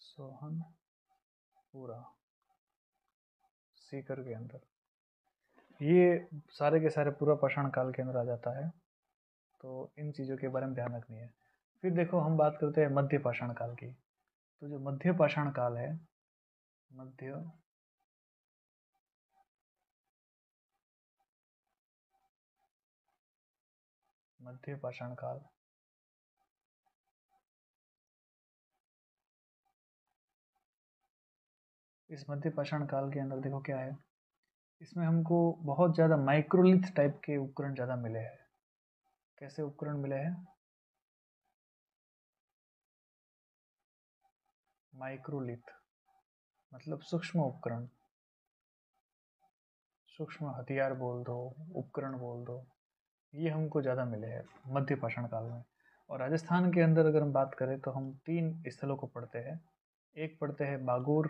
S1: सोहनपुरा सीकर के अंदर। ये सारे के सारे पूरा पाषाण काल के अंदर आ जाता है। तो इन चीज़ों के बारे में ध्यान रखनी है। फिर देखो हम बात करते हैं मध्य पाषाण काल की। तो जो मध्य पाषाण काल है, मध्य मध्य पाषाण काल, इस मध्य पाषाण काल के अंदर देखो क्या है, इसमें हमको बहुत ज़्यादा माइक्रोलिथ टाइप के उपकरण ज़्यादा मिले हैं। कैसे उपकरण मिले हैं? माइक्रोलिथ मतलब सूक्ष्म उपकरण, सूक्ष्म हथियार बोल दो, उपकरण बोल दो, ये हमको ज़्यादा मिले हैं मध्य पाषाण काल में। और राजस्थान के अंदर अगर हम बात करें तो हम 3 स्थलों को पढ़ते हैं। एक पढ़ते हैं बागोर,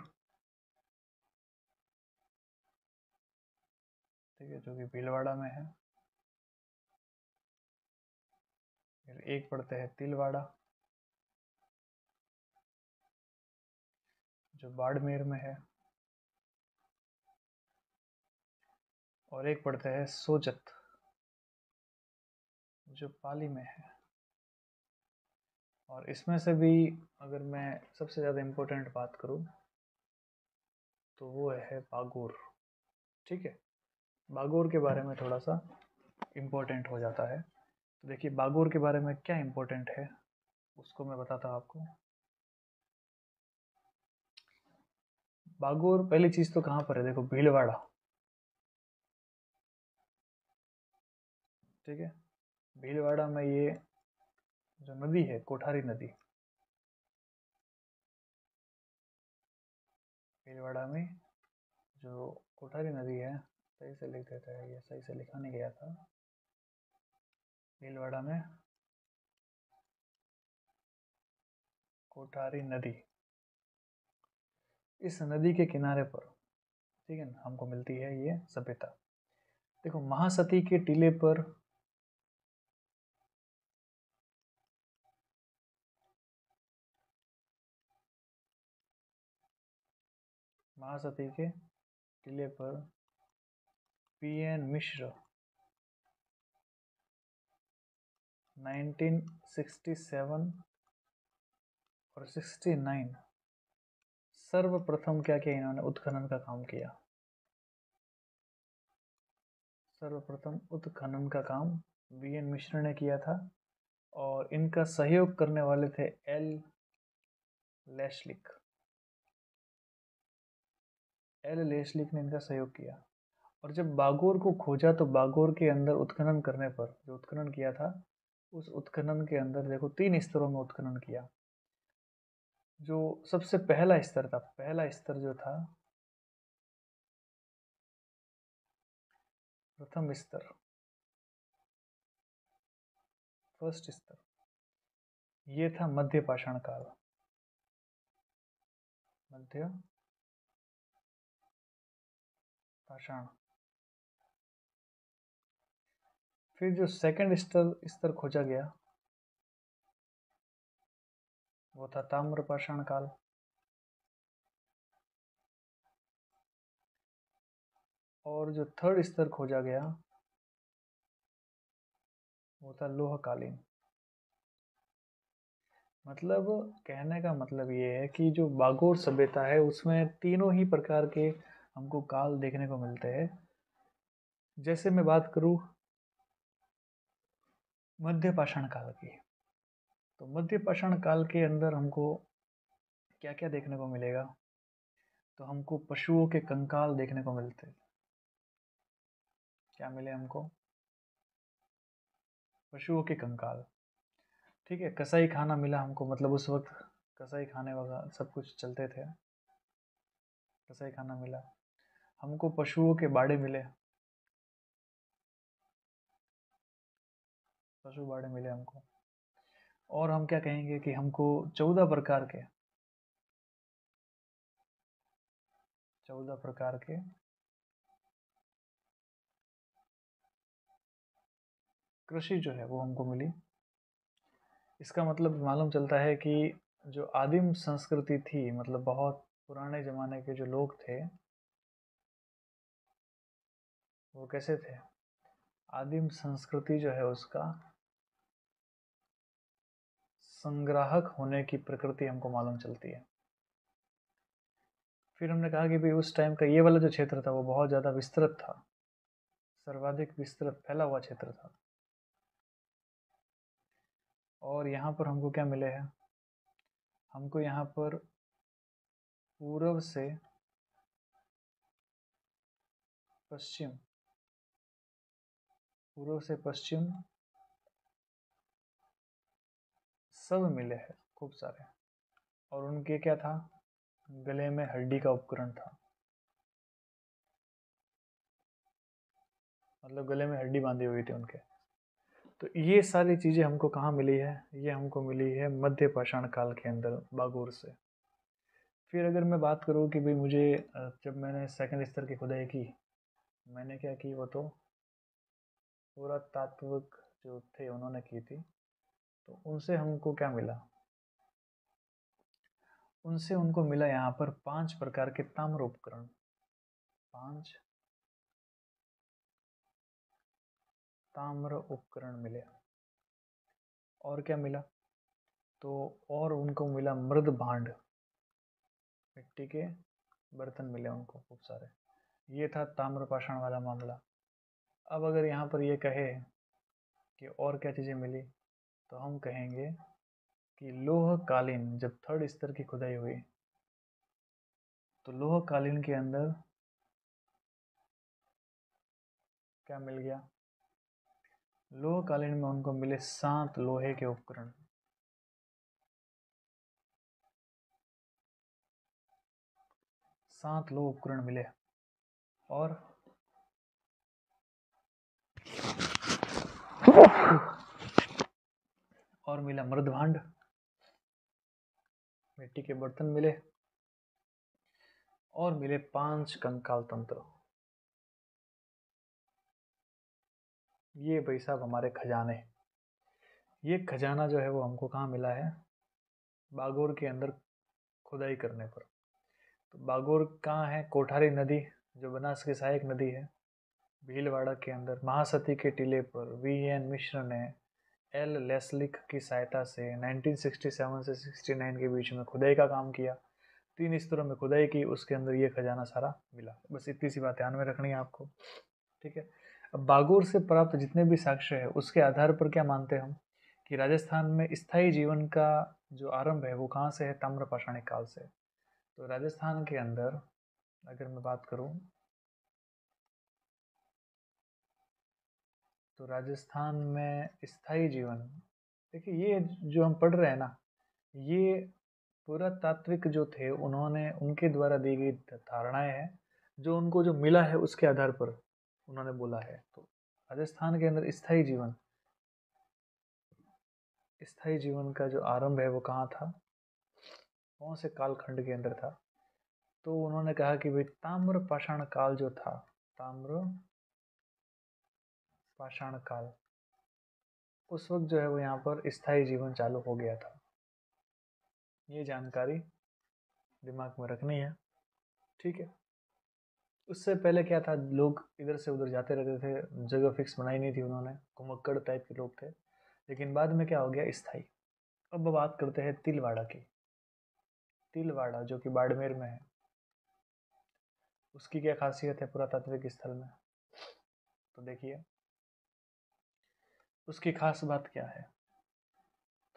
S1: ठीक है, जो कि भीलवाड़ा में है। फिर एक पढ़ते हैं तिलवाड़ा, जो बाड़मेर में है। और एक पढ़ते हैं सोजत, जो पाली में है। और इसमें से भी अगर मैं सबसे ज़्यादा इम्पोर्टेंट बात करूँ तो वो है बागोर, ठीक है। बागोर के बारे में थोड़ा सा इम्पोर्टेंट हो जाता है। तो देखिए बागोर के बारे में क्या इम्पोर्टेंट है उसको मैं बताता हूँ आपको। बागोर पहली चीज़ तो कहाँ पर है देखो, भीलवाड़ा, ठीक है। भीलवाड़ा में ये जो नदी है कोठारी नदी, भीलवाड़ा में जो कोठारी नदी है, सही से लिख देते हैं, ये सही से लिखा नहीं गया था। भीलवाड़ा में कोठारी नदी, इस नदी के किनारे पर, ठीक है ना, हमको मिलती है ये सभ्यता। देखो महासती के टीले पर महासती के टीले पर पीएन मिश्र 1967 और 69 सर्वप्रथम क्या किया इन्होंने, उत्खनन का काम किया। सर्वप्रथम उत्खनन का काम बीएन मिश्र ने किया था और इनका सहयोग करने वाले थे एल लेशलिक। एल लेशलिक ने इनका सहयोग किया। और जब बागोर को खोजा तो बागोर के अंदर उत्खनन करने पर, जो उत्खनन किया था उस उत्खनन के अंदर देखो 3 स्तरों में उत्खनन किया। जो सबसे पहला स्तर था, पहला स्तर जो था, प्रथम स्तर, फर्स्ट स्तर, ये था मध्य पाषाण काल। मध्य पाषाण। फिर जो सेकंड स्तर खोजा गया वो था ताम्र पाषाण काल। और जो थर्ड स्तर खोजा गया वो था लोहकालीन। मतलब कहने का मतलब ये है कि जो बागोर सभ्यता है उसमें तीनों ही प्रकार के हमको काल देखने को मिलते हैं। जैसे मैं बात करूं मध्य पाषाण काल की, तो मध्य पाषाण काल के अंदर हमको क्या क्या देखने को मिलेगा, तो हमको पशुओं के कंकाल देखने को मिलते हैं। क्या मिले हमको, पशुओं के कंकाल, ठीक है। कसाई खाना मिला हमको, मतलब उस वक्त कसाई खाने वगैरह सब कुछ चलते थे, कसाई खाना मिला हमको। पशुओं के बाड़े मिले, पशु बाड़े मिले हमको। और हम क्या कहेंगे कि हमको 14 प्रकार के, 14 प्रकार के कृषि जो है वो हमको मिली। इसका मतलब मालूम चलता है कि जो आदिम संस्कृति थी, मतलब बहुत पुराने ज़माने के जो लोग थे वो कैसे थे, आदिम संस्कृति जो है उसका संग्राहक होने की प्रकृति हमको मालूम चलती है। फिर हमने कहा कि भाई उस टाइम का ये वाला जो क्षेत्र था वो बहुत ज़्यादा विस्तृत था, सर्वाधिक विस्तृत फैला हुआ क्षेत्र था। और यहाँ पर हमको क्या मिले हैं, हमको यहाँ पर पूर्व से पश्चिम, पूर्व से पश्चिम सब मिले हैं, खूब सारे। और उनके क्या था, गले में हड्डी का उपकरण था, मतलब गले में हड्डी बांधी हुई थी उनके। तो ये सारी चीज़ें हमको कहाँ मिली है, ये हमको मिली है मध्य पाषाण काल के अंदर बागोर से। फिर अगर मैं बात करूँ कि भाई मुझे जब मैंने सेकंड स्तर की खुदाई की, मैंने क्या की, वो तो पुरातात्विक जो थे उन्होंने की थी। तो उनसे हमको क्या मिला, उनसे उनको मिला यहाँ पर 5 प्रकार के ताम्र उपकरण, 5 ताम्र उपकरण मिले। और क्या मिला, तो और उनको मिला मृद भांड, मिट्टी के बर्तन मिले उनको खूब सारे। ये था ताम्र पाषाण वाला मामला। अब अगर यहाँ पर ये कहे कि और क्या चीज़ें मिली, तो हम कहेंगे कि लोहकालीन, जब थर्ड स्तर की खुदाई हुई तो लोहकालीन के अंदर क्या मिल गया, लोहकालीन में उनको मिले 7 लोहे के उपकरण। 7 लोह उपकरण मिले। और मिला मृदभांड, मिट्टी के बर्तन मिले और मिले 5 कंकाल तंत्र। ये भाई साहब हमारे खजाने। ये खजाना जो है वो हमको कहाँ मिला है? बागोर के अंदर खुदाई करने पर। तो बागोर कहाँ है? कोठारी नदी जो बनास की सहायक नदी है, भीलवाड़ा के अंदर महासती के टीले पर वी.एन. मिश्र ने एल. लेस्लिक की सहायता से 1967 से 69 के बीच में खुदाई का काम किया। 3 स्तरों में खुदाई की, उसके अंदर ये खजाना सारा मिला। बस इतनी सी बात ध्यान में रखनी है आपको, ठीक है। अब बागोर से प्राप्त जितने भी साक्ष्य है उसके आधार पर क्या मानते हैं हम कि राजस्थान में स्थायी जीवन का जो आरंभ है वो कहाँ से है? ताम्रपाषाणी काल से। तो राजस्थान के अंदर अगर मैं बात करूं तो राजस्थान में स्थायी जीवन, देखिए ये जो हम पढ़ रहे हैं ना, ये पुरातात्विक जो थे उन्होंने उनके द्वारा दी गई धारणाएं हैं, जो उनको जो मिला है उसके आधार पर उन्होंने बोला है। तो राजस्थान के अंदर स्थायी जीवन का जो आरंभ है वो कहाँ था, कौन से कालखंड के अंदर था? तो उन्होंने कहा कि भाई ताम्र पाषाण काल जो था, ताम्र पाषाण काल, उस वक्त जो है वो यहाँ पर स्थायी जीवन चालू हो गया था। ये जानकारी दिमाग में रखनी है, ठीक है। उससे पहले क्या था, लोग इधर से उधर जाते रहते थे, जगह फिक्स बनाई नहीं थी उन्होंने, घुमक्कड़ टाइप के लोग थे। लेकिन बाद में क्या हो गया? स्थायी। अब बात करते हैं तिलवाड़ा की। तिलवाड़ा जो कि बाड़मेर में है, उसकी क्या खासियत है पुरातात्विक स्थल में? तो देखिए उसकी खास बात क्या है।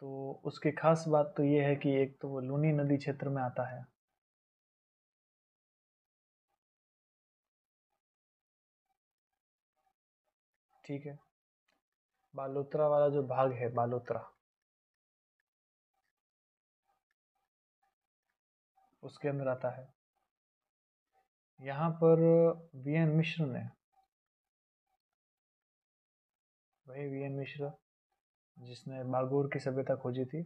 S1: तो उसकी खास बात तो ये है कि एक तो वो लूनी नदी क्षेत्र में आता है, ठीक है। बालोतरा वाला जो भाग है, बालोतरा, उसके अंदर आता है। यहाँ पर वी.एन. मिश्र ने, वही वी.एन. मिश्र जिसने बागोर की सभ्यता खोजी थी,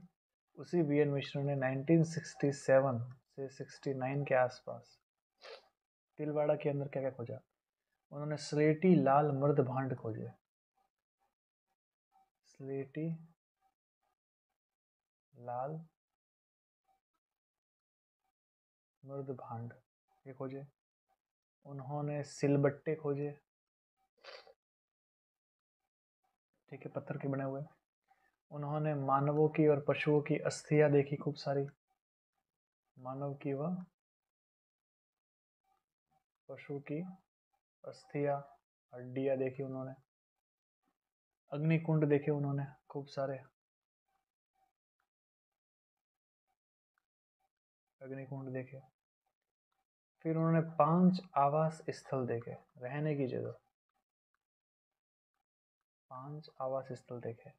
S1: उसी वी.एन. मिश्र ने 1967 से 69 के आसपास तिलवाड़ा के अंदर क्या क्या खोजा? उन्होंने स्लेटी लाल मर्द भांड खोजे। स्लेटी लाल मर्द भांड ये खोजे। उन्होंने सिलबट्टे खोजे, ठीक है, पत्थर के बने हुए। उन्होंने मानवों की और पशुओं की अस्थियां देखी खूब सारी, मानव की व पशु की अस्थियां, हड्डियां देखी उन्होंने। अग्निकुंड देखे उन्होंने खूब सारे, अग्निकुंड देखे। फिर उन्होंने 5 आवास स्थल देखे, रहने की जगह, 5 आवास स्थल देखे।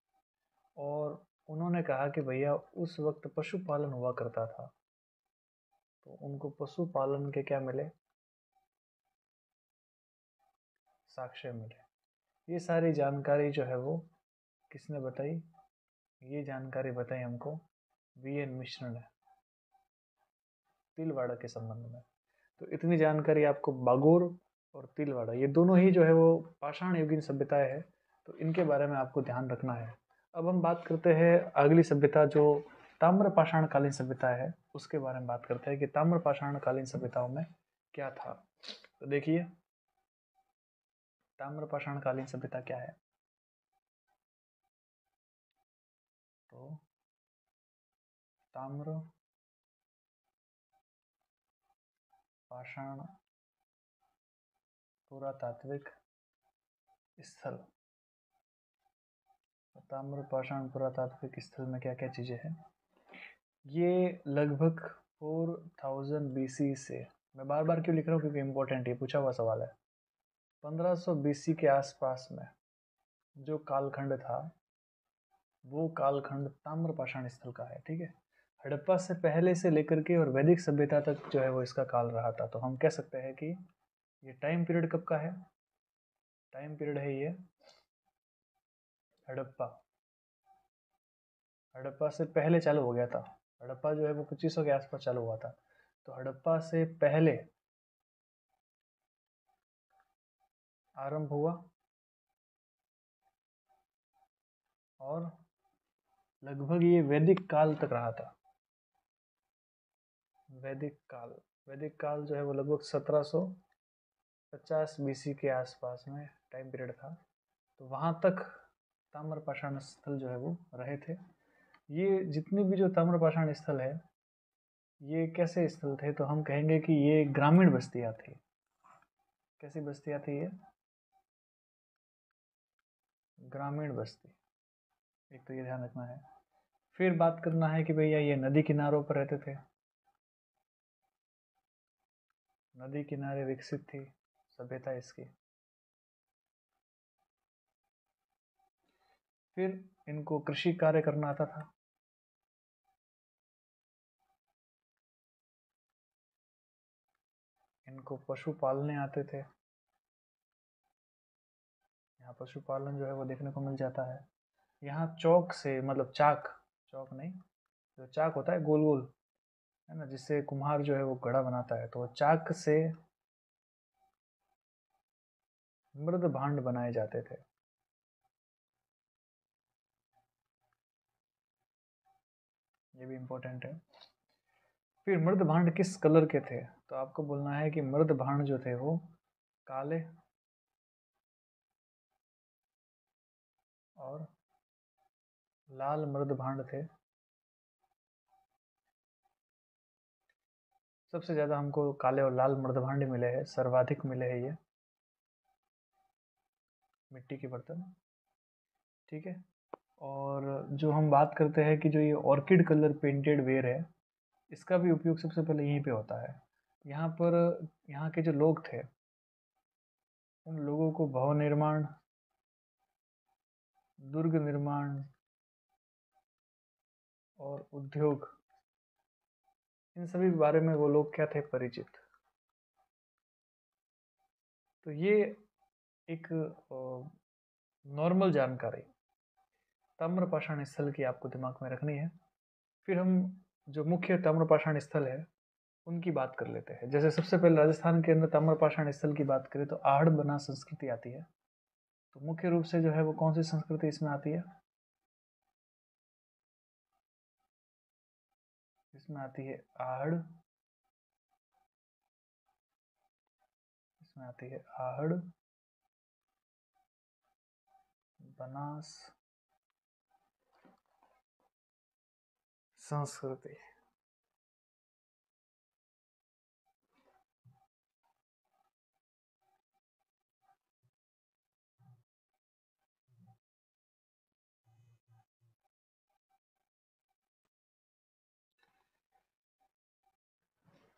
S1: और उन्होंने कहा कि भैया उस वक्त पशुपालन हुआ करता था, तो उनको पशुपालन के क्या मिले? साक्ष्य मिले। ये सारी जानकारी जो है वो किसने बताई? ये जानकारी बताई हमको वी.एन. मिश्र ने तिलवाड़ा के संबंध में। तो इतनी जानकारी आपको बागोर और तिलवाड़ा, ये दोनों ही जो है वो पाषाण युगीन सभ्यताएं है, तो इनके बारे में आपको ध्यान रखना है। अब हम बात करते हैं अगली सभ्यता जो ताम्र पाषाण कालीन सभ्यता है, उसके बारे में बात करते हैं कि ताम्र पाषाण कालीन सभ्यताओं में क्या था। तो देखिए ताम्र पाषाण कालीन सभ्यता क्या है। तो ताम्र पाषाण पुरातात्विक स्थल, ताम्र पाषाण पुरातात्विक स्थल में क्या क्या चीजें हैं? ये लगभग 4000 BC से, मैं बार बार क्यों लिख रहा हूँ क्योंकि इम्पोर्टेंट है, पूछा हुआ सवाल है। 1500 BC के आसपास में जो कालखंड था वो कालखंड ताम्रपाषाण स्थल का है, ठीक है। हड़प्पा से पहले से लेकर के और वैदिक सभ्यता तक जो है वो इसका काल रहा था। तो हम कह सकते हैं कि ये टाइम पीरियड कब का है? टाइम पीरियड है ये हड़प्पा, हड़प्पा से पहले चालू हो गया था, हड़प्पा जो है वो 2500 के आसपास चालू हुआ था। तो हड़प्पा से पहले आरंभ हुआ और लगभग ये वैदिक काल तक रहा था। वैदिक काल जो है वो लगभग 1750 बीसी के आसपास में टाइम पीरियड था। तो वहाँ तक ताम्रपाषाण स्थल जो है वो रहे थे। ये जितने भी जो ताम्रपाषाण स्थल है, ये कैसे स्थल थे, तो हम कहेंगे कि ये ग्रामीण बस्तियाँ थी। कैसी बस्तियाँ थी ये? ग्रामीण बस्ती। एक तो ये ध्यान रखना है। फिर बात करना है कि भैया ये नदी किनारों पर रहते थे। नदी किनारे विकसित थी सभ्यता इसकी। फिर इनको कृषि कार्य करना आता था। इनको पशु पालने आते थे। यहाँ पशुपालन जो है वो देखने को मिल जाता है। यहाँ चौक से, मतलब चौक नहीं, जो चाक होता है गोल गोल, है ना, जिससे कुम्हार जो है वो घड़ा बनाता है, तो चाक से मृद भांड बनाए जाते थे। ये भी इम्पोर्टेंट है। फिर मृद भांड किस कलर के थे, तो आपको बोलना है कि मृद भांड जो थे वो काले और लाल मृद भांड थे। सबसे ज़्यादा हमको काले और लाल मृद भांड मिले हैं, सर्वाधिक मिले हैं ये मिट्टी के बर्तन। ठीक है। और जो हम बात करते हैं कि जो ये ऑर्किड कलर पेंटेड वेयर है, इसका भी उपयोग सबसे पहले यहीं पे होता है। यहाँ पर यहाँ के जो लोग थे, उन लोगों को भवन निर्माण, दुर्ग निर्माण और उद्योग, इन सभी के बारे में वो लोग क्या थे, परिचित। तो ये एक नॉर्मल जानकारी ताम्रपाषाण स्थल की आपको दिमाग में रखनी है। फिर हम जो मुख्य ताम्रपाषाण स्थल है उनकी बात कर लेते हैं। जैसे सबसे पहले राजस्थान के अंदर ताम्रपाषाण स्थल की बात करें तो आहड़ संस्कृति आती है। तो मुख्य रूप से जो है वो कौन सी संस्कृति इसमें आती है? इसमें आती है आहड़। इसमें आती है आहड़, बनास संस्कृति।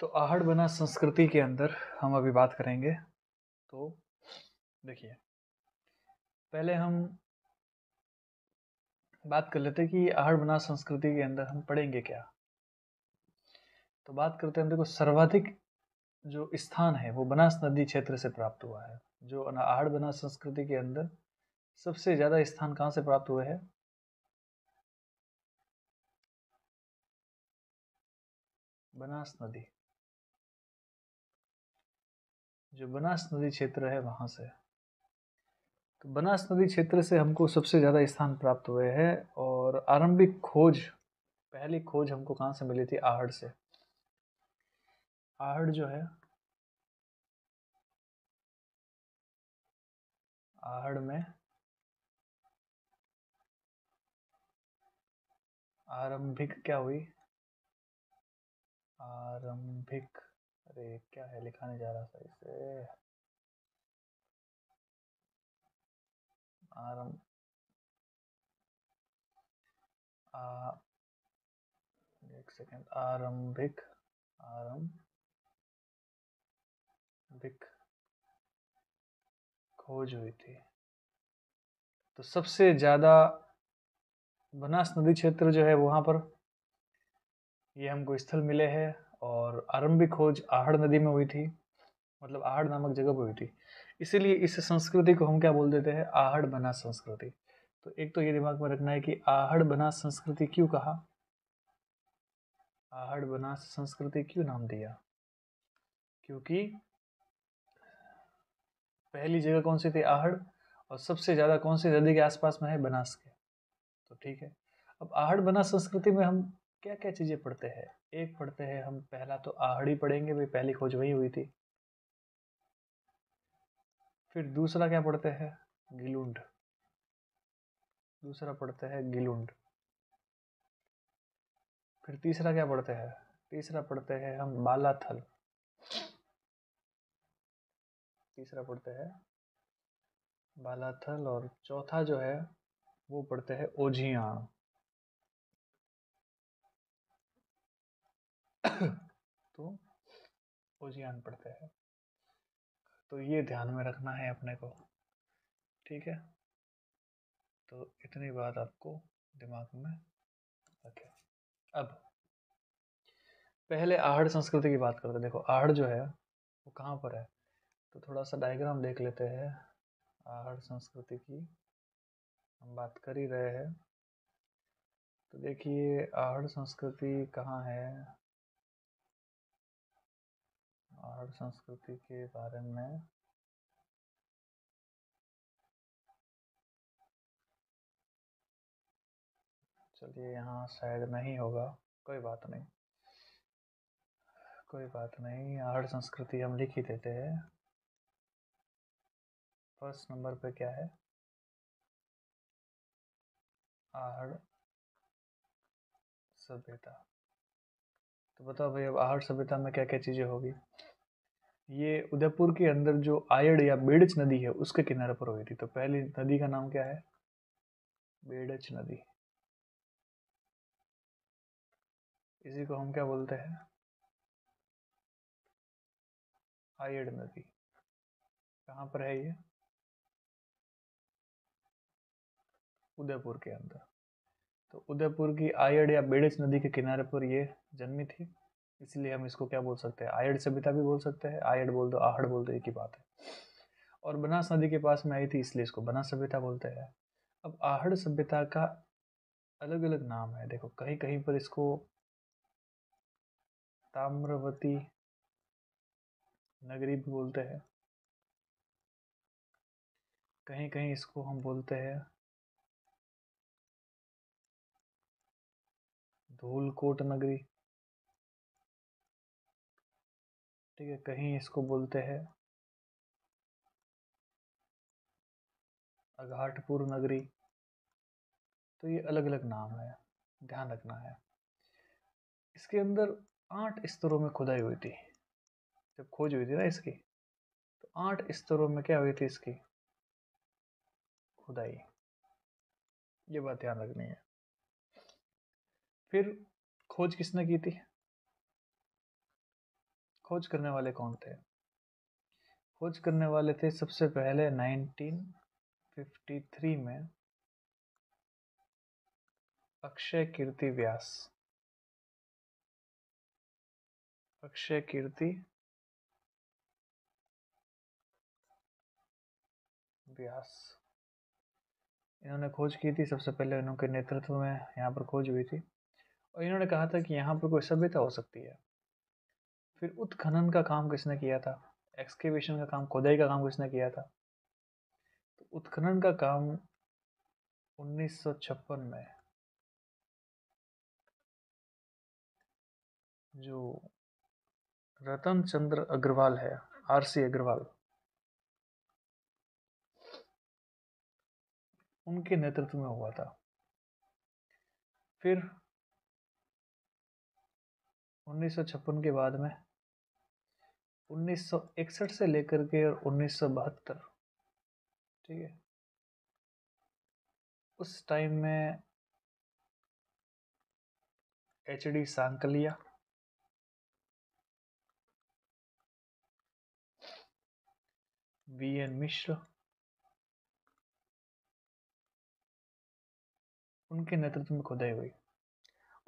S1: तो आहड़ बनास संस्कृति के अंदर हम अभी बात करेंगे। तो देखिए, पहले हम बात कर लेते हैं कि आहड़ बनास संस्कृति के अंदर हम पढ़ेंगे क्या। तो बात करते हैं, देखो सर्वाधिक जो स्थान है वो बनास नदी क्षेत्र से प्राप्त हुआ है। जो आहड़ बनास संस्कृति के अंदर सबसे ज्यादा स्थान कहाँ से प्राप्त हुए हैं? बनास नदी। जो बनास नदी क्षेत्र है वहां से। तो बनास नदी क्षेत्र से हमको सबसे ज़्यादा स्थान प्राप्त हुए हैं। और आरंभिक खोज, पहली खोज हमको कहाँ से मिली थी? आहड़ से। आहड़ जो है, आहड़ में आरंभिक क्या हुई? आरंभिक, अरे क्या है, लिखा नहीं जा रहा सही से। आरंभ एक सेकेंड, आरंभिक खोज हुई थी। तो सबसे ज़्यादा बनास नदी क्षेत्र जो है वहाँ पर ये हमको स्थल मिले हैं। और आरंभिक खोज आहड़ नदी में हुई थी, मतलब आहड़ नामक जगह पर हुई थी। इसीलिए इस संस्कृति को हम क्या बोल देते हैं? आहड़ बनास संस्कृति। तो एक तो ये दिमाग में रखना है कि आहड़ बनास संस्कृति क्यों कहा? आहड़ बनास संस्कृति क्यों नाम दिया? क्योंकि पहली जगह कौन सी थी? आहड़। और सबसे ज़्यादा कौन सी नदी के आसपास में है? बनास के। तो ठीक है, अब आहड़ बनास संस्कृति में हम क्या क्या चीज़ें पढ़ते हैं? एक पढ़ते हैं हम, पहला तो आहड़ी पढ़ेंगे भाई, पहली खोज वही हुई थी। फिर दूसरा क्या पढ़ते हैं? गिलुंड। दूसरा पढ़ते हैं गिलुंड। फिर तीसरा क्या पढ़ते हैं? तीसरा पढ़ते हैं हम बालाथल। तीसरा पढ़ते हैं बालाथल। और चौथा जो है वो पढ़ते हैं ओझियाण। तो ओझियाण पढ़ते हैं। तो ये ध्यान में रखना है अपने को, ठीक है? तो इतनी बात आपको दिमाग में रखें। अब पहले आहड़ संस्कृति की बात करते हैं। देखो आहड़ जो है वो कहाँ पर है, तो थोड़ा सा डायग्राम देख लेते हैं। आहड़ संस्कृति की हम बात कर ही रहे हैं, तो देखिए आहड़ संस्कृति कहाँ है। आहड़ संस्कृति के बारे में चलिए, यहाँ शायद नहीं होगा, कोई बात नहीं, कोई बात नहीं। आहड़ संस्कृति हम लिख ही देते हैं। फर्स्ट नंबर पे क्या है? आहड़ सभ्यता। तो बताओ भाई, अब आहड़ सभ्यता में क्या क्या चीज़ें होगी? ये उदयपुर के अंदर जो आयड़ या बेड़च नदी है उसके किनारे पर हुई थी। तो पहली नदी का नाम क्या है? बेड़च नदी। इसी को हम क्या बोलते हैं? आयड़ नदी। कहाँ पर है ये? उदयपुर के अंदर। तो उदयपुर की आयड़ या बेड़च नदी के किनारे पर ये जन्मी थी, इसलिए हम इसको क्या बोल सकते हैं? आयड़ सभ्यता भी बोल सकते हैं, आयड़ बोल दो, आहड़ बोल दो, एक ही बात है। और बनास नदी के पास में आई थी, इसलिए इसको बनास सभ्यता बोलते हैं। अब आहड़ सभ्यता का अलग अलग नाम है। देखो कहीं कहीं पर इसको ताम्रवती नगरी भी बोलते हैं, कहीं कहीं इसको हम बोलते हैं धूलकोट नगरी, ठीक है? कहीं इसको बोलते हैं अघाटपुर नगरी। तो ये अलग अलग नाम है, ध्यान रखना है। इसके अंदर 8 स्तरों में खुदाई हुई थी। जब खोज हुई थी ना इसकी, तो 8 स्तरों में क्या हुई थी इसकी खुदाई। ये बात ध्यान रखनी है। फिर खोज किसने की थी? खोज करने वाले कौन थे? खोज करने वाले थे सबसे पहले 1953 में अक्षय कीर्ति व्यास। अक्षय कीर्ति व्यास, इन्होंने खोज की थी सबसे पहले। इन्होंने नेतृत्व में यहाँ पर खोज हुई थी, और इन्होंने कहा था कि यहाँ पर कोई सभ्यता हो सकती है। फिर उत्खनन का काम किसने किया था? एक्सकेवेशन का काम, खुदाई का काम किसने किया था? तो उत्खनन का काम 1956 में जो रतन चंद्र अग्रवाल है, आरसी अग्रवाल, उनके नेतृत्व में हुआ था। फिर 1956 के बाद में 1961 से लेकर के और 1972, ठीक है, उस टाइम में HD सांकलिया, VN मिश्र, उनके नेतृत्व में खुदाई हुई।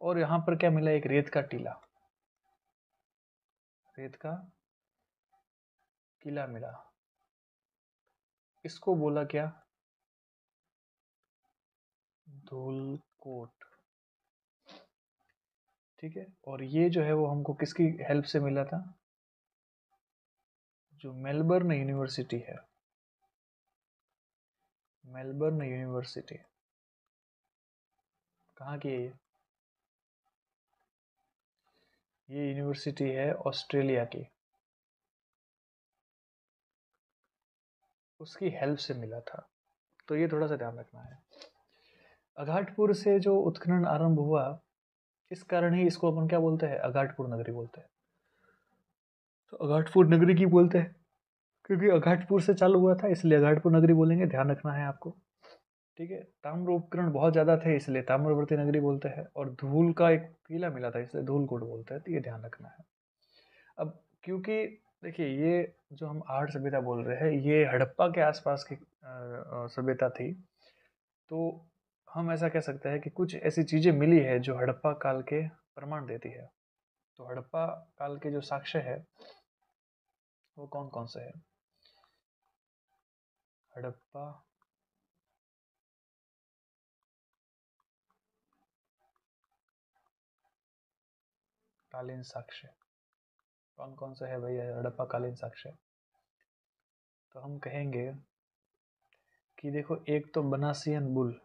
S1: और यहाँ पर क्या मिला? एक रेत का टीला, रेत का किला मिला। इसको बोला क्या? धूलकोट, ठीक है। और ये जो है वो हमको किसकी हेल्प से मिला था? जो मेलबर्न यूनिवर्सिटी है, मेलबर्न यूनिवर्सिटी कहाँ की है ये यूनिवर्सिटी है ऑस्ट्रेलिया की, उसकी हेल्प से मिला था। तो ये थोड़ा सा ध्यान रखना है। अघाटपुर से जो उत्खनन आरंभ हुआ, इस कारण ही इसको अपन क्या बोलते हैं? अघाटपुर नगरी बोलते हैं। तो अघाटपुर नगरी की बोलते हैं क्योंकि अघाटपुर से चालू हुआ था, इसलिए अघाटपुर नगरी बोलेंगे, ध्यान रखना है आपको। ठीक है। ताम्र उपकरण बहुत ज़्यादा थे इसलिए ताम्रवर्ती नगरी बोलते हैं, और धूल का एक टीला मिला था इसलिए धूलकोट बोलते हैं, तो ये ध्यान रखना है। अब क्योंकि देखिए ये जो हम आर्ट सभ्यता बोल रहे हैं ये हड़प्पा के आसपास की सभ्यता थी, तो हम ऐसा कह सकते हैं कि कुछ ऐसी चीज़ें मिली है जो हड़प्पा काल के प्रमाण देती है। तो हड़प्पा काल के जो साक्ष्य है वो कौन कौन से हैं? हड़प्पा कालीन साक्ष्य कौन कौन से है भैया? हड़प्पा कालीन साक्ष्य तो हम कहेंगे कि देखो, एक तो बनासियन बुल,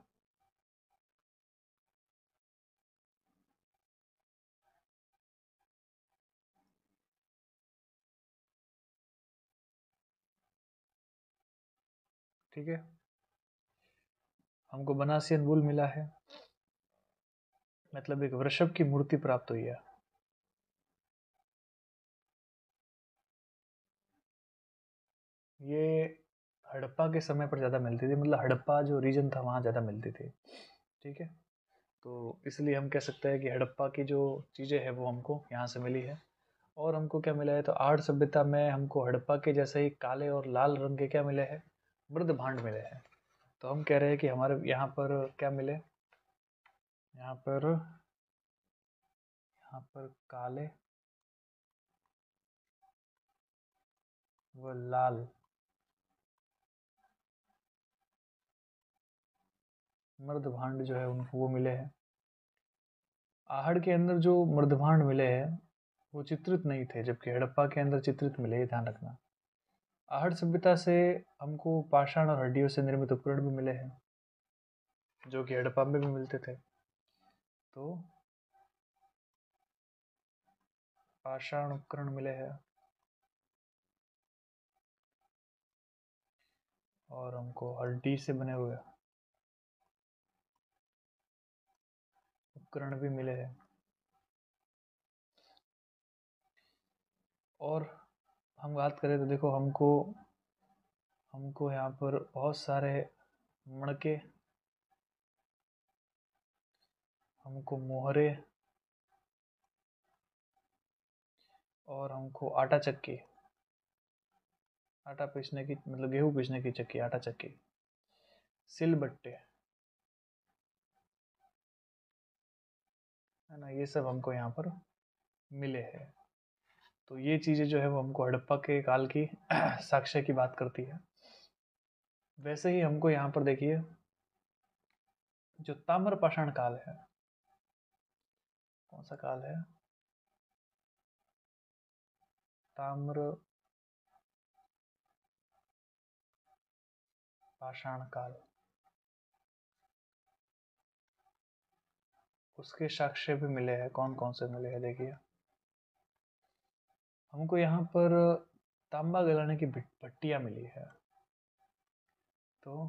S1: ठीक है, हमको बनासियन बुल मिला है, मतलब एक वृषभ की मूर्ति प्राप्त हुई है। ये हड़प्पा के समय पर ज़्यादा मिलती थी, मतलब हड़प्पा जो रीजन था वहाँ ज़्यादा मिलती थी। ठीक है। तो इसलिए हम कह सकते हैं कि हड़प्पा की जो चीज़ें हैं वो हमको यहाँ से मिली है। और हमको क्या मिला है? तो आर्ट सभ्यता में हमको हड़प्पा के जैसे ही काले और लाल रंग के क्या मिले हैं? मृद भांड मिले हैं। तो हम कह रहे हैं कि हमारे यहाँ पर क्या मिले? यहाँ पर काले व लाल मर्द भांड जो है उनको वो मिले हैं। आहड़ के अंदर जो मर्द भांड मिले हैं वो चित्रित नहीं थे, जबकि हड़प्पा के अंदर चित्रित मिले, ये ध्यान रखना। आहड़ सभ्यता से हमको पाषाण और हड्डियों से निर्मित उपकरण भी मिले हैं जो कि हड़प्पा में भी मिलते थे। तो पाषाण उपकरण मिले हैं और हमको हड्डी से बने हुए उपकरण भी मिले हैं। और हम बात करें तो देखो, हमको हमको यहाँ पर बहुत सारे मणके, हमको मोहरे और हमको आटा चक्की, आटा पीसने की मतलब गेहूँ पीसने की चक्की, आटा चक्की, सिलबट्टे, है ना, ये सब हमको यहाँ पर मिले हैं। तो ये चीज़ें जो है वो हमको हड़प्पा के काल की साक्ष्य की बात करती है। वैसे ही हमको यहाँ पर देखिए जो ताम्र पाषाण काल है, कौन सा काल है? ताम्र पाषाण काल, उसके साक्ष्य भी मिले हैं। कौन कौन से मिले हैं देखिए, हमको यहाँ पर तांबा गलाने की भट्टियाँ मिली है। तो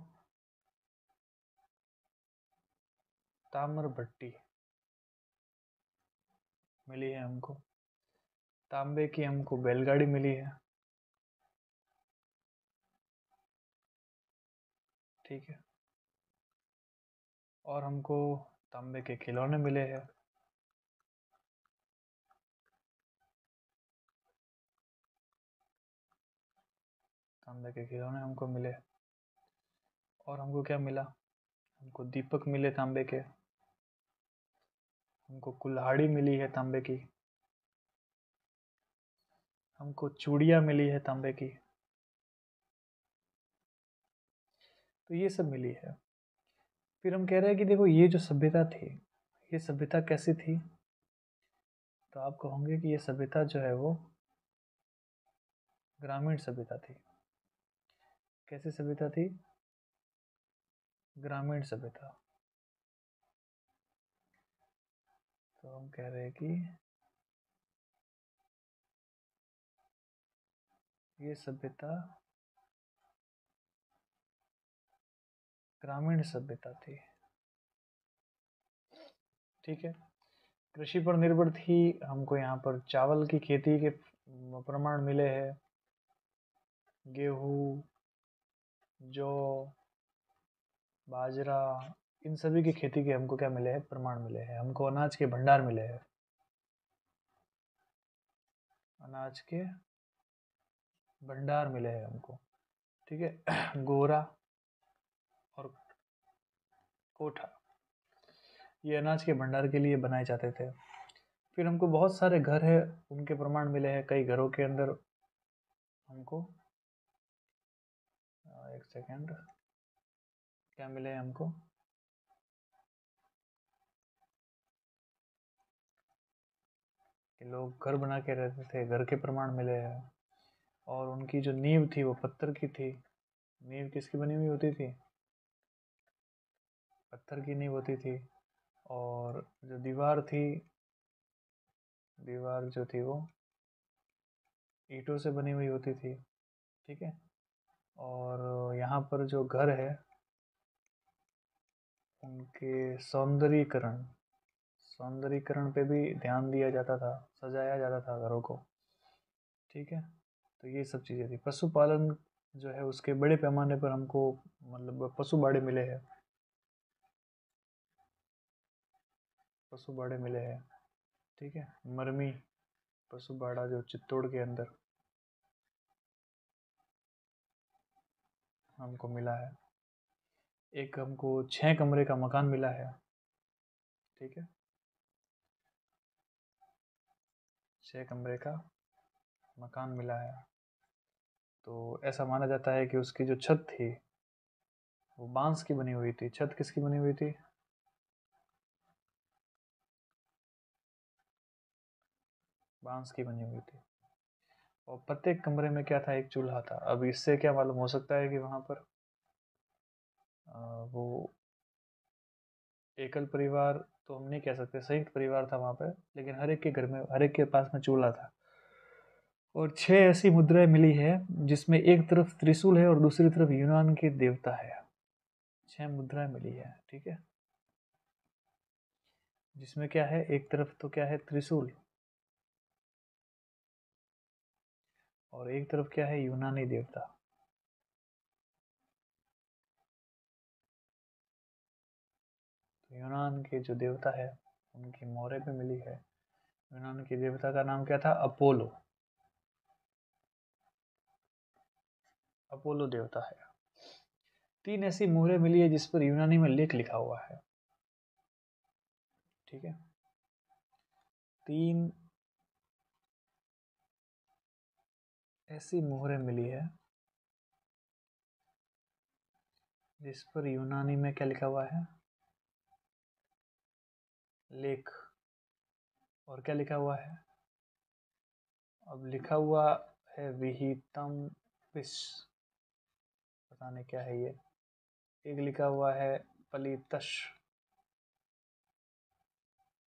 S1: ताम्र भट्टी मिली है हमको, तांबे की हमको बैलगाड़ी मिली है। ठीक है। और हमको तांबे के खिलौने मिले हैं। तांबे के खिलौने हमको मिले। और हमको क्या मिला? हमको दीपक मिले तांबे के, हमको कुल्हाड़ी मिली है तांबे की, हमको चूड़ियाँ मिली है तांबे की। तो ये सब मिली है। फिर हम कह रहे हैं कि देखो, ये जो सभ्यता थी, ये सभ्यता कैसी थी? तो आप कहोगे कि ये सभ्यता जो है वो ग्रामीण सभ्यता थी। कैसी सभ्यता थी? ग्रामीण सभ्यता। तो हम कह रहे हैं कि ये सभ्यता ग्रामीण सभ्यता थी। ठीक है, कृषि पर निर्भर थी। हमको यहाँ पर चावल की खेती के प्रमाण मिले हैं, गेहूँ, जौ, बाजरा, इन सभी की खेती के हमको क्या मिले हैं? प्रमाण मिले हैं। हमको अनाज के भंडार मिले हैं, अनाज के भंडार मिले हैं हमको। ठीक है गोरा और कोठा, ये अनाज के भंडार के लिए बनाए जाते थे। फिर हमको बहुत सारे घर है, उनके प्रमाण मिले हैं। कई घरों के अंदर हमको एक सेकेंड, क्या मिले हैं हमको? कि लोग घर बना के रहते थे, घर के प्रमाण मिले हैं। और उनकी जो नींव थी वो पत्थर की थी। नींव किसकी बनी हुई होती थी? पत्थर की नींव होती थी। और जो दीवार थी, दीवार जो थी वो ईंटों से बनी हुई होती थी। ठीक है, और यहाँ पर जो घर है उनके सौंदर्यीकरण, सौंदर्यीकरण पे भी ध्यान दिया जाता था, सजाया जाता था घरों को। ठीक है, तो ये सब चीज़ें थी। पशुपालन जो है उसके बड़े पैमाने पर हमको मतलब पशु बाड़े मिले हैं, पशु बाड़े मिले हैं। ठीक है, मरमी पशु बाड़ा जो चित्तौड़ के अंदर हमको मिला है। एक हमको 6 कमरे का मकान मिला है। ठीक है, 6 कमरे का मकान मिला है। तो ऐसा माना जाता है कि उसकी जो छत थी वो बांस की बनी हुई थी। छत किसकी बनी हुई थी? बांस की बनी हुई थी। और प्रत्येक कमरे में क्या था? एक चूल्हा था। अब इससे क्या मालूम हो सकता है कि वहाँ पर वो एकल परिवार तो हम नहीं कह सकते, संयुक्त परिवार था वहाँ पे, लेकिन हर एक के घर में, हर एक के पास में चूल्हा था। और 6 ऐसी मुद्राएं मिली है जिसमें एक तरफ त्रिशूल है और दूसरी तरफ यूनान के देवता है। 6 मुद्राएं मिली है। ठीक है, जिसमें क्या है? एक तरफ तो क्या है? त्रिशूल, और एक तरफ क्या है? यूनानी देवता। तो यूनान के जो देवता है उनकी मोहरें पे मिली है। यूनान के देवता का नाम क्या था? अपोलो। अपोलो देवता है। 3 ऐसी मोहरें मिली है जिस पर यूनानी में लेख लिखा हुआ है। ठीक है, 3 ऐसी मोहरें मिली है जिस पर यूनानी में क्या लिखा हुआ है? लेख। और क्या लिखा हुआ है? अब लिखा हुआ है विहितम पिस, पता नहीं क्या है ये। एक लिखा हुआ है पलितश,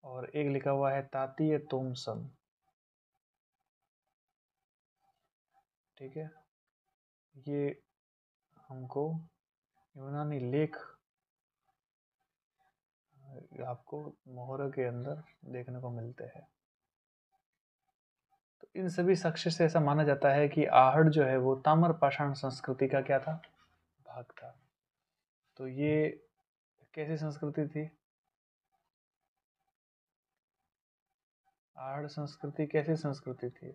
S1: और एक लिखा हुआ है तातीय तोमसन। ठीक है, ये हमको यूनानी लेख आपको मोहरों के अंदर देखने को मिलते हैं। तो इन सभी साक्ष्य से ऐसा माना जाता है कि आहड़ जो है वो ताम्र पाषाण संस्कृति का क्या था? भाग था। तो ये कैसी संस्कृति थी? आहड़ संस्कृति कैसी संस्कृति थी?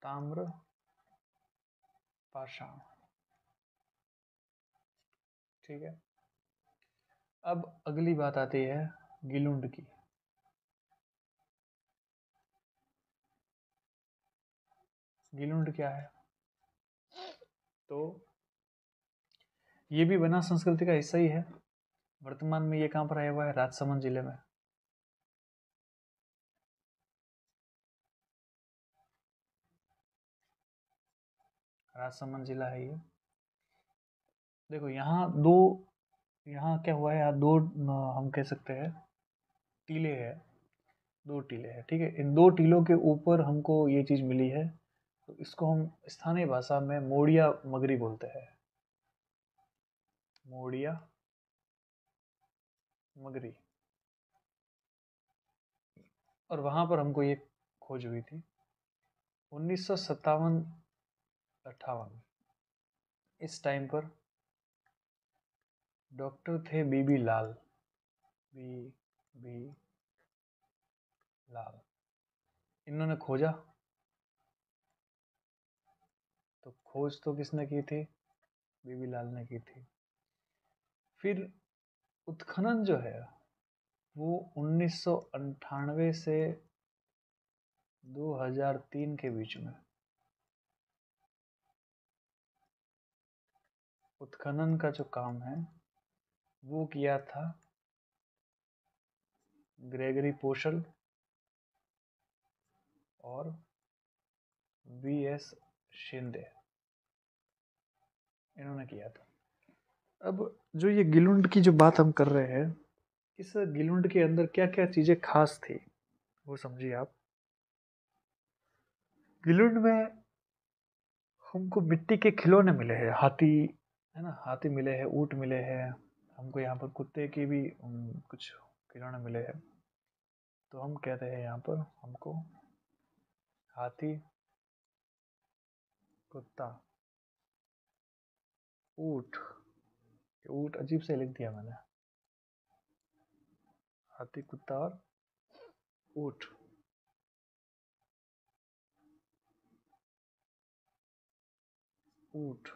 S1: ताम्र पाषाण। ठीक है, अब अगली बात आती है गिलुंड की। गिलुंड क्या है? तो ये भी बना संस्कृति का हिस्सा ही है। वर्तमान में ये कहाँ पर आया हुआ है? राजसमंद जिले में। राजसमंद जिला है ये। देखो यहाँ दो, यहाँ क्या हुआ है, यहाँ दो हम कह सकते हैं टीले हैं, दो टीले हैं, ठीक है। इन दो टीलों के ऊपर हमको ये चीज़ मिली है, तो इसको हम स्थानीय भाषा में मोड़िया मगरी बोलते हैं, मोड़िया मगरी। और वहाँ पर हमको ये खोज हुई थी 1957-58। इस टाइम पर डॉक्टर थे बीबी लाल, बी लाल। इन्होंने खोजा, तो खोज तो किसने की थी, बीबी लाल ने की थी। फिर उत्खनन जो है वो 1998 से 2003 के बीच में उत्खनन का जो काम है वो किया था ग्रेगरी पोशल और वी.एस. शिंदे, इन्होंने किया था। अब जो ये गिलुंड की जो बात हम कर रहे हैं, इस गिलुंड के अंदर क्या क्या चीज़ें खास थी वो समझिए आप। गिलुंड में हमको मिट्टी के खिलौने मिले हैं, हाथी है ना, हाथी मिले हैं, ऊँट मिले हैं, हमको यहाँ पर कुत्ते के भी कुछ खिलौने मिले हैं। तो हम कहते हैं यहाँ पर हमको हाथी, कुत्ता, ऊँट, ऊँट अजीब से लिख दिया मैंने, हाथी, कुत्ता और ऊँट, ऊँट,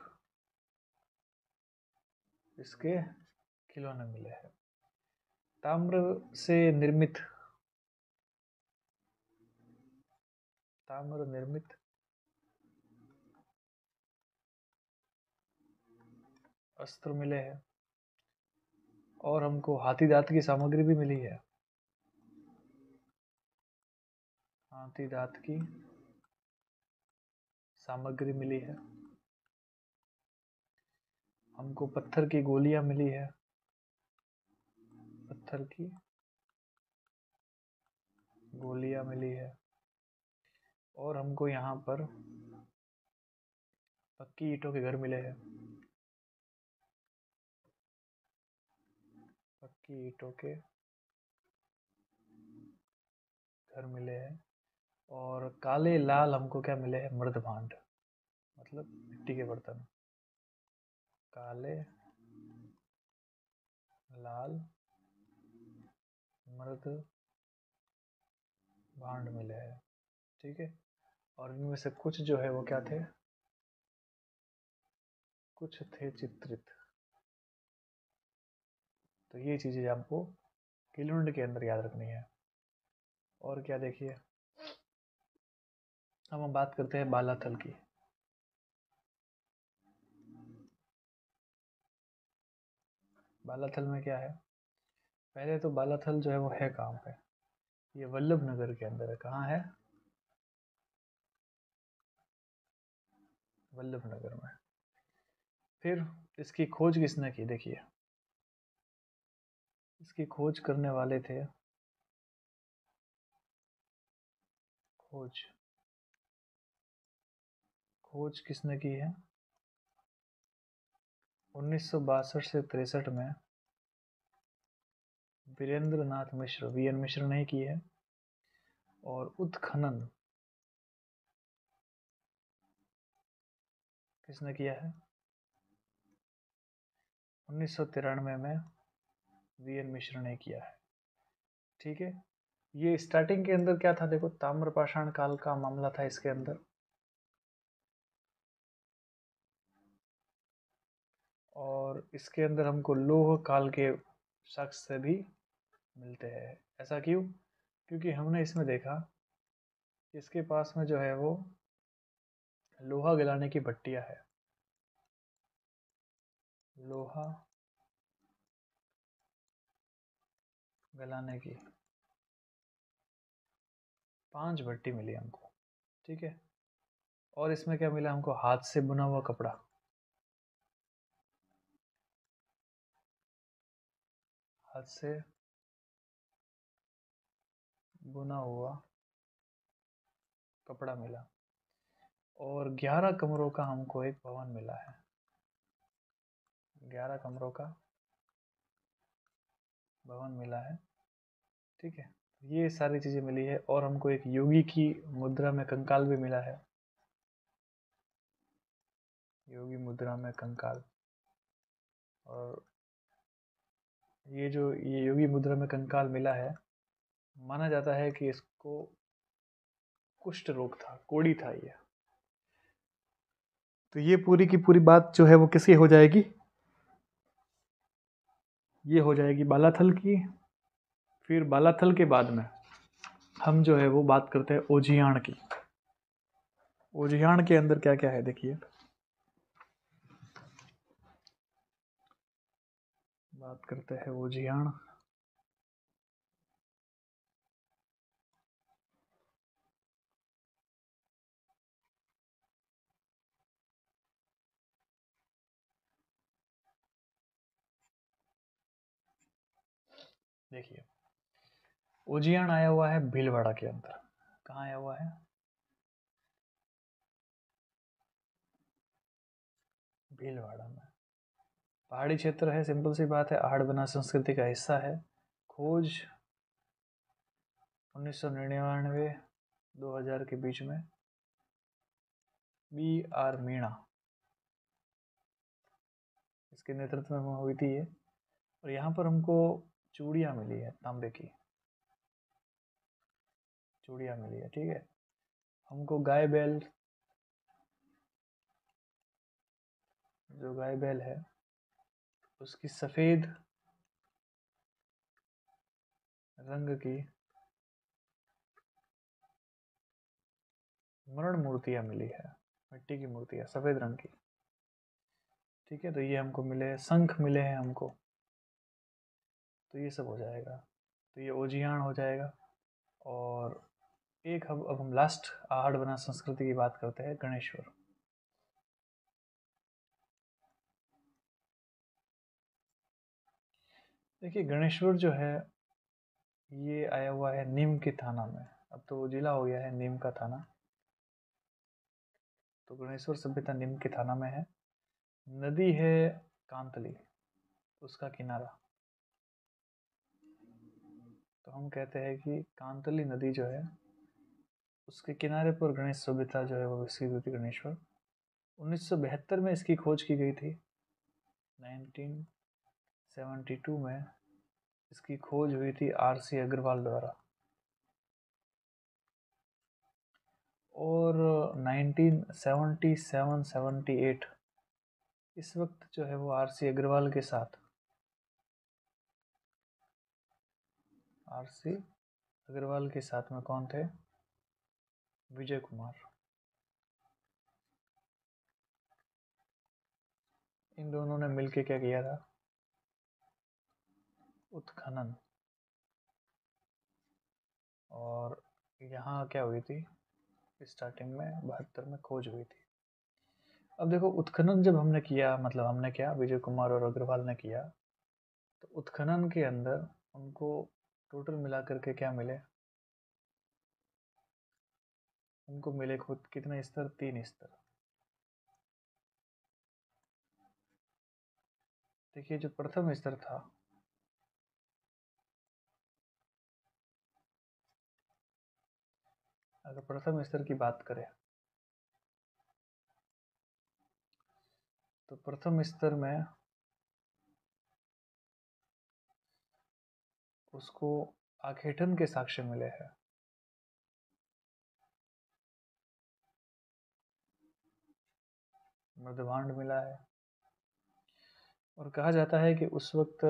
S1: इसके खिलौने मिले हैं। ताम्र से निर्मित, ताम्र निर्मित अस्त्र मिले हैं, और हमको हाथी दांत की सामग्री भी मिली है, हाथी दांत की सामग्री मिली है। हमको पत्थर की गोलियां मिली है, पत्थर की गोलियां मिली है। और हमको यहाँ पर पक्की ईंटों के घर मिले हैं, पक्की ईंटों के घर मिले हैं। और काले लाल हमको क्या मिले हैं, मृद भांड, मतलब मिट्टी के बर्तन, काले लाल मृद भांड मिले हैं, ठीक है। और इनमें से कुछ जो है वो क्या थे, कुछ थे चित्रित। तो ये चीज़ें आपको गिलुंड के अंदर याद रखनी है। और क्या देखिए, अब हम बात करते हैं बालाथल की। बालाथल में क्या है, पहले तो बालाथल जो है वो है कहाँ पे, ये वल्लभ नगर के अंदर है। कहाँ है, वल्लभ नगर में। फिर इसकी खोज किसने की, देखिए इसकी खोज करने वाले थे, खोज, खोज किसने की है 1962 से 63 में, वीरेंद्र नाथ मिश्र, वी.एन. मिश्र ने की है। और उत्खनन किसने किया है 1993 में, वी.एन. मिश्र ने किया है, ठीक है। ये स्टार्टिंग के अंदर क्या था, देखो ताम्रपाषाण काल का मामला था इसके अंदर। और इसके अंदर हमको लोह काल के साक्ष्य भी मिलते हैं। ऐसा क्यों, क्योंकि हमने इसमें देखा इसके पास में जो है वो लोहा गलाने की भट्टियां है, लोहा गलाने की 5 भट्टी मिली हमको, ठीक है। और इसमें क्या मिला हमको, हाथ से बुना हुआ कपड़ा, हाथ से बुना हुआ कपड़ा मिला। और 11 कमरों का हमको एक भवन मिला है, 11 कमरों का भवन मिला है। ठीक है, ये सारी चीज़ें मिली है। और हमको एक योगी की मुद्रा में कंकाल भी मिला है, योगी मुद्रा में कंकाल। और ये योगी मुद्रा में कंकाल मिला है, माना जाता है कि इसको कुष्ठ रोग था, कोढ़ी था ये। तो ये पूरी की पूरी बात जो है वो किसकी हो जाएगी, ये हो जाएगी बालाथल की। फिर बालाथल के बाद में हम जो है वो बात करते हैं ओजियाण की। ओजियाण के अंदर क्या क्या है देखिए, बात करते हैं ओजियाण। देखिए, ओजियाण आया हुआ है भीलवाड़ा के अंदर। कहाँ आया हुआ है, भीलवाड़ा में। पहाड़ी क्षेत्र है, सिंपल सी बात है, आहड़ बना संस्कृति का हिस्सा है। खोज 1999 2000 के बीच में B.R. मीणा, इसके नेतृत्व में हुई थी ये। और यहाँ पर हमको चूड़ियाँ मिली है, तांबे की चूड़ियाँ मिली है। ठीक है, हमको गाय बैल, जो गाय बैल है उसकी सफ़ेद रंग की मरण मूर्तियाँ मिली है, मिट्टी की मूर्तियाँ सफ़ेद रंग की। ठीक है, तो ये हमको मिले, शंख मिले हैं हमको। तो ये सब हो जाएगा, तो ये ओजियाण हो जाएगा। और एक अब हम लास्ट आहड़ बना संस्कृति की बात करते हैं, गणेश्वर। देखिए, गणेश्वर जो है ये आया हुआ है नीम के थाना में। अब तो वो जिला हो गया है नीम का थाना। तो गणेश्वर सभ्यता नीम के थाना में है। नदी है कांतली, उसका किनारा। तो हम कहते हैं कि कांतली नदी जो है उसके किनारे पर गणेश सभ्यता जो है वो विकसित हुई थी, गणेश्वर। 1972 में इसकी खोज की गई थी, 1972 में इसकी खोज हुई थी R.C. अग्रवाल द्वारा। और 1977-78 इस वक्त जो है वो R.C. अग्रवाल के साथ, R.C. अग्रवाल के साथ में कौन थे, विजय कुमार। इन दोनों ने मिलके क्या किया था, उत्खनन। और यहाँ क्या हुई थी, स्टार्टिंग में 72 में खोज हुई थी। अब देखो, उत्खनन जब हमने किया, मतलब हमने क्या, विजय कुमार और अग्रवाल ने किया, तो उत्खनन के अंदर उनको टोटल मिला करके क्या मिले, उनको मिले खुद कितने स्तर, 3 स्तर। देखिए, जो प्रथम स्तर था, अगर प्रथम स्तर की बात करें तो प्रथम स्तर में उसको आखेटन के साक्ष्य मिले हैं। मृदभांड मिला है। और कहा जाता है कि उस वक्त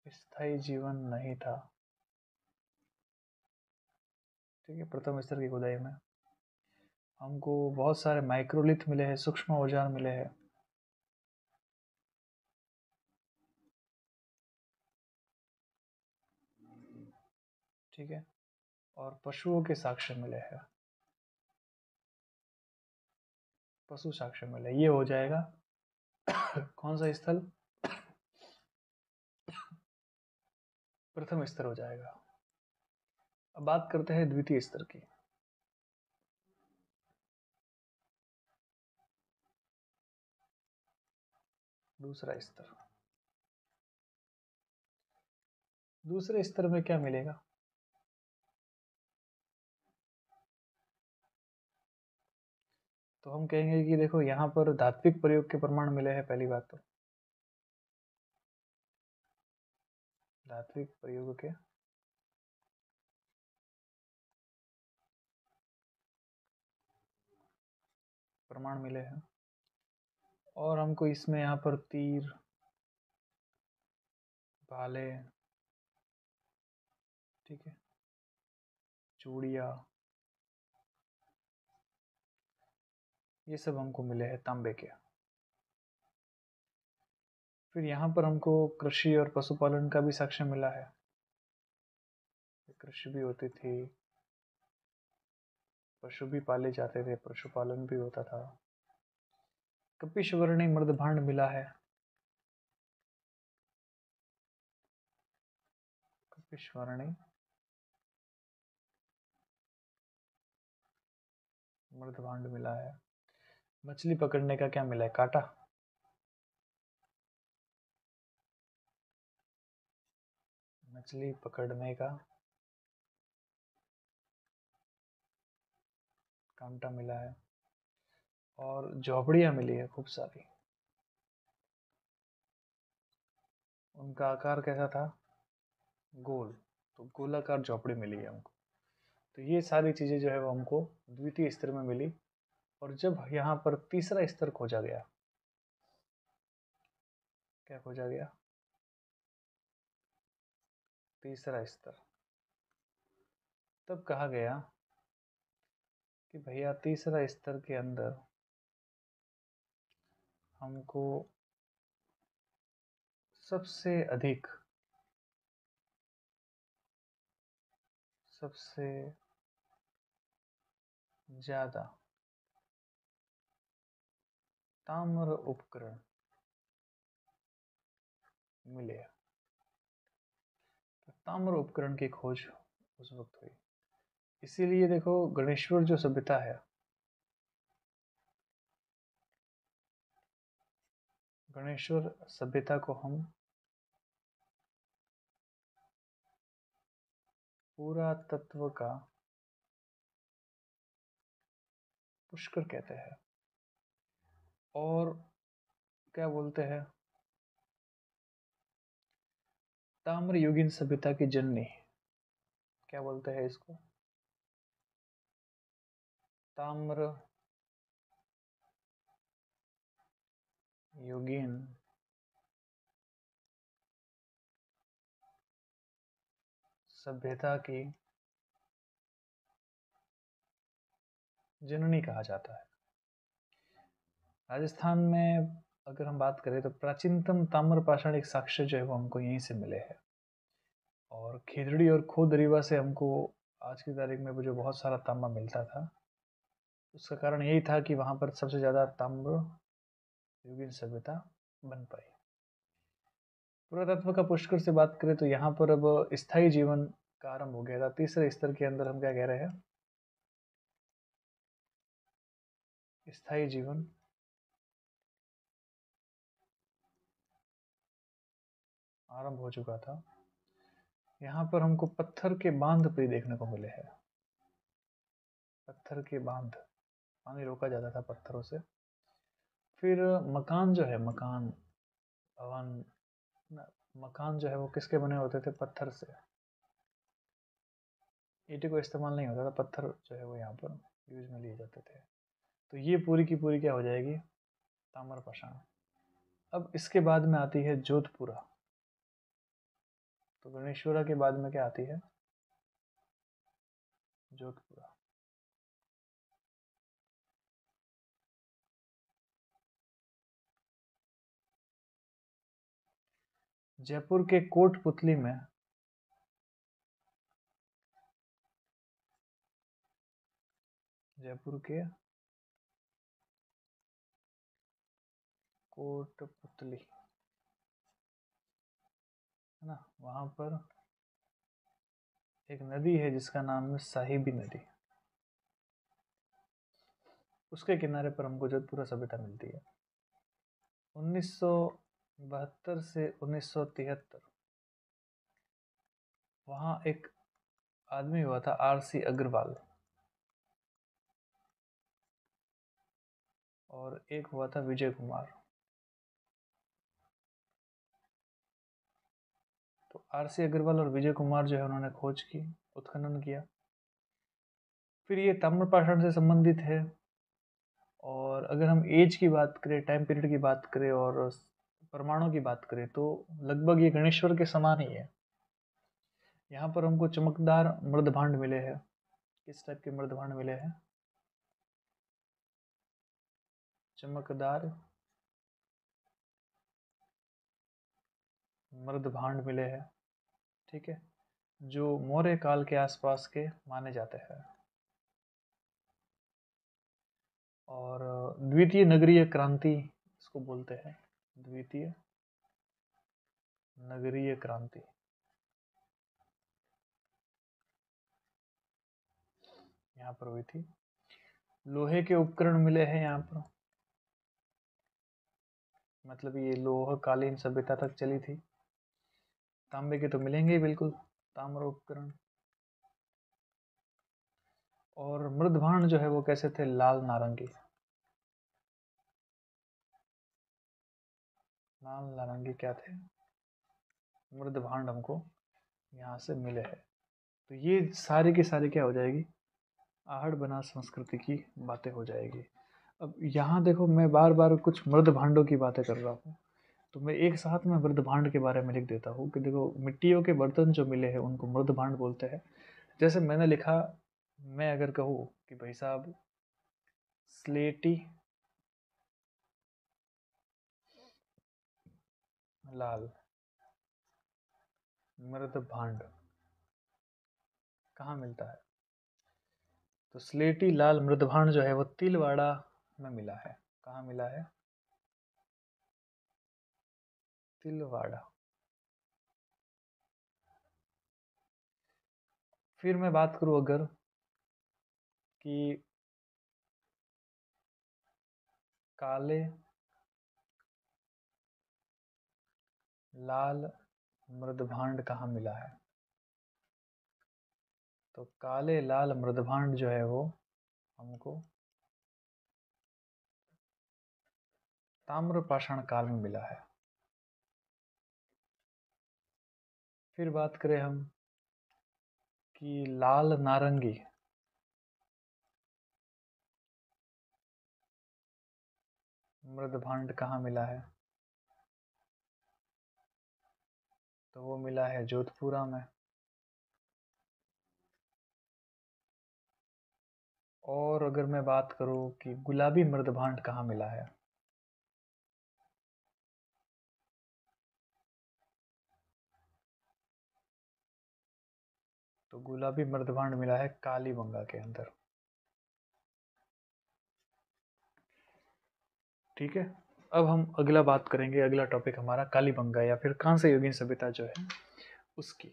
S1: स्थायी जीवन नहीं था। ठीक है, प्रथम स्तर की खुदाई में हमको बहुत सारे माइक्रोलिथ मिले हैं, सूक्ष्म औजार मिले हैं। ठीक है, और पशुओं के साक्ष्य मिले हैं, पशु साक्ष्य मिले, ये हो जाएगा कौन सा स्थल, प्रथम स्तर हो जाएगा। अब बात करते हैं द्वितीय स्तर की। दूसरा स्तर, दूसरे स्तर में क्या मिलेगा? तो हम कहेंगे कि देखो यहाँ पर धात्विक प्रयोग के प्रमाण मिले हैं। पहली बात तो धात्विक प्रयोग के प्रमाण मिले हैं, और हमको इसमें यहाँ पर तीर, भाले, ठीक है, चूड़िया, ये सब हमको मिले हैं तांबे के। फिर यहाँ पर हमको कृषि और पशुपालन का भी साक्ष्य मिला है, कृषि भी होती थी, पशु भी पाले जाते थे, पशुपालन भी होता था। कपिश्वरणी मृदभांड मिला है, कपिश्वरणी मृदभांड मिला है। मछली पकड़ने का क्या मिला है? कांटा, मछली पकड़ने का कांटा मिला है। और झोपड़ियाँ मिली है खूब सारी, उनका आकार कैसा था? गोल, तो गोलाकार झोपड़ी मिली है हमको। तो ये सारी चीज़ें जो है वो हमको द्वितीय स्तर में मिली। और जब यहाँ पर तीसरा स्तर खोजा गया, क्या खोजा गया? तीसरा स्तर, तब कहा गया कि भैया तीसरा स्तर के अंदर हमको सबसे अधिक, सबसे ज्यादा ताम्र उपकरण मिले। तो ताम्र उपकरण की खोज उस वक्त हुई। इसीलिए देखो गणेश्वर जो सभ्यता है, गणेश्वर सभ्यता को हम पुरातत्व का पुष्कर कहते हैं। और क्या बोलते हैं? ताम्र युगीन सभ्यता की जननी, क्या बोलते हैं इसको? ताम्र युगीन सभ्यता की जननी कहा जाता है। राजस्थान में अगर हम बात करें तो प्राचीनतम ताम्र पाषाणिक साक्ष्य जो है वो हमको यहीं से मिले हैं। और खेजड़ी और खोदरीवा से हमको आज की तारीख में वो जो बहुत सारा तांबा मिलता था, उसका कारण यही था कि वहाँ पर सबसे ज़्यादा ताम्र युगीन सभ्यता बन पाई। पुरातत्व का पुष्कर से बात करें तो यहाँ पर अब स्थायी जीवन का आरंभ हो गया था। तीसरे स्तर के अंदर हम क्या कह रहे हैं? स्थायी जीवन आरंभ हो चुका था। यहाँ पर हमको पत्थर के बांध भी देखने को मिले हैं। पत्थर के बांध, पानी रोका जाता था पत्थरों से। फिर मकान जो है, मकान, भवन, मकान जो है वो किसके बने होते थे? पत्थर से। ईंटे को इस्तेमाल नहीं होता था, पत्थर जो है वो यहाँ पर यूज में लिए जाते थे। तो ये पूरी की पूरी क्या हो जाएगी? ताम्रपाषाण। अब इसके बाद में आती है जोधपुरा। तो गणेश्वरा के बाद में क्या आती है? जोधपुरा। जयपुर के कोटपुतली में जयपुर के कोटपुतली, है ना, वहाँ पर एक नदी है जिसका नाम है साहिबी नदी। उसके किनारे पर हमको जोधपुरा सभ्यता मिलती है। 1972 से 1973 वहाँ एक आदमी हुआ था, आरसी अग्रवाल, और एक हुआ था विजय कुमार। तो आरसी अग्रवाल और विजय कुमार जो है उन्होंने खोज की, उत्खनन किया। फिर ये ताम्रपाषाण से संबंधित है। और अगर हम एज की बात करें, टाइम पीरियड की बात करें और परमाणु की बात करें तो लगभग ये गणेश्वर के समान ही है। यहाँ पर हमको चमकदार मृदभांड मिले हैं। किस टाइप के मृदभांड मिले हैं? चमकदार मृदभांड मिले हैं, ठीक है, जो मौर्य काल के आसपास के माने जाते हैं। और द्वितीय नगरीय क्रांति इसको बोलते हैं, द्वितीय नगरीय क्रांति। यहाँ पर हुई थी। लोहे के उपकरण मिले हैं यहाँ पर, मतलब ये लोह कालीन सभ्यता तक चली थी। तांबे के तो मिलेंगे ही बिल्कुल, ताम्र उपकरण। और मृदभांड जो है वो कैसे थे? लाल नारंगी, लाल नारंगी क्या थे? मृदभांड हमको यहाँ से मिले हैं। तो ये सारी की सारी क्या हो जाएगी? आहड़ बना संस्कृति की बातें हो जाएगी। अब यहाँ देखो, मैं बार बार कुछ मृदभांडों की बातें कर रहा हूँ, तो मैं एक साथ में मृदभांड के बारे में लिख देता हूँ कि देखो, मिट्टियों के बर्तन जो मिले हैं उनको मृदभांड बोलते हैं। जैसे मैंने लिखा, मैं अगर कहूँ कि भाई साहब स्लेटी लाल मृदभांड कहाँ मिलता है? तो स्लेटी लाल मृदभांड जो है वो तिलवाड़ा में मिला है। कहाँ मिला है? तिलवाड़ा। फिर मैं बात करूँ अगर कि काले लाल मृदभांड कहाँ मिला है, तो काले लाल मृदभांड जो है वो हमको ताम्रपाषाण काल में मिला है। फिर बात करें हम कि लाल नारंगी मृदभांड कहाँ मिला है, तो वो मिला है जोधपुरा में। और अगर मैं बात करूं कि गुलाबी मृदभांड कहाँ मिला है, तो गुलाबी मृदभांड मिला है कालीबंगा के अंदर। ठीक है, अब हम अगला बात करेंगे, अगला टॉपिक हमारा कालीबंगा या फिर कांस्य युगीन सभ्यता जो है उसकी।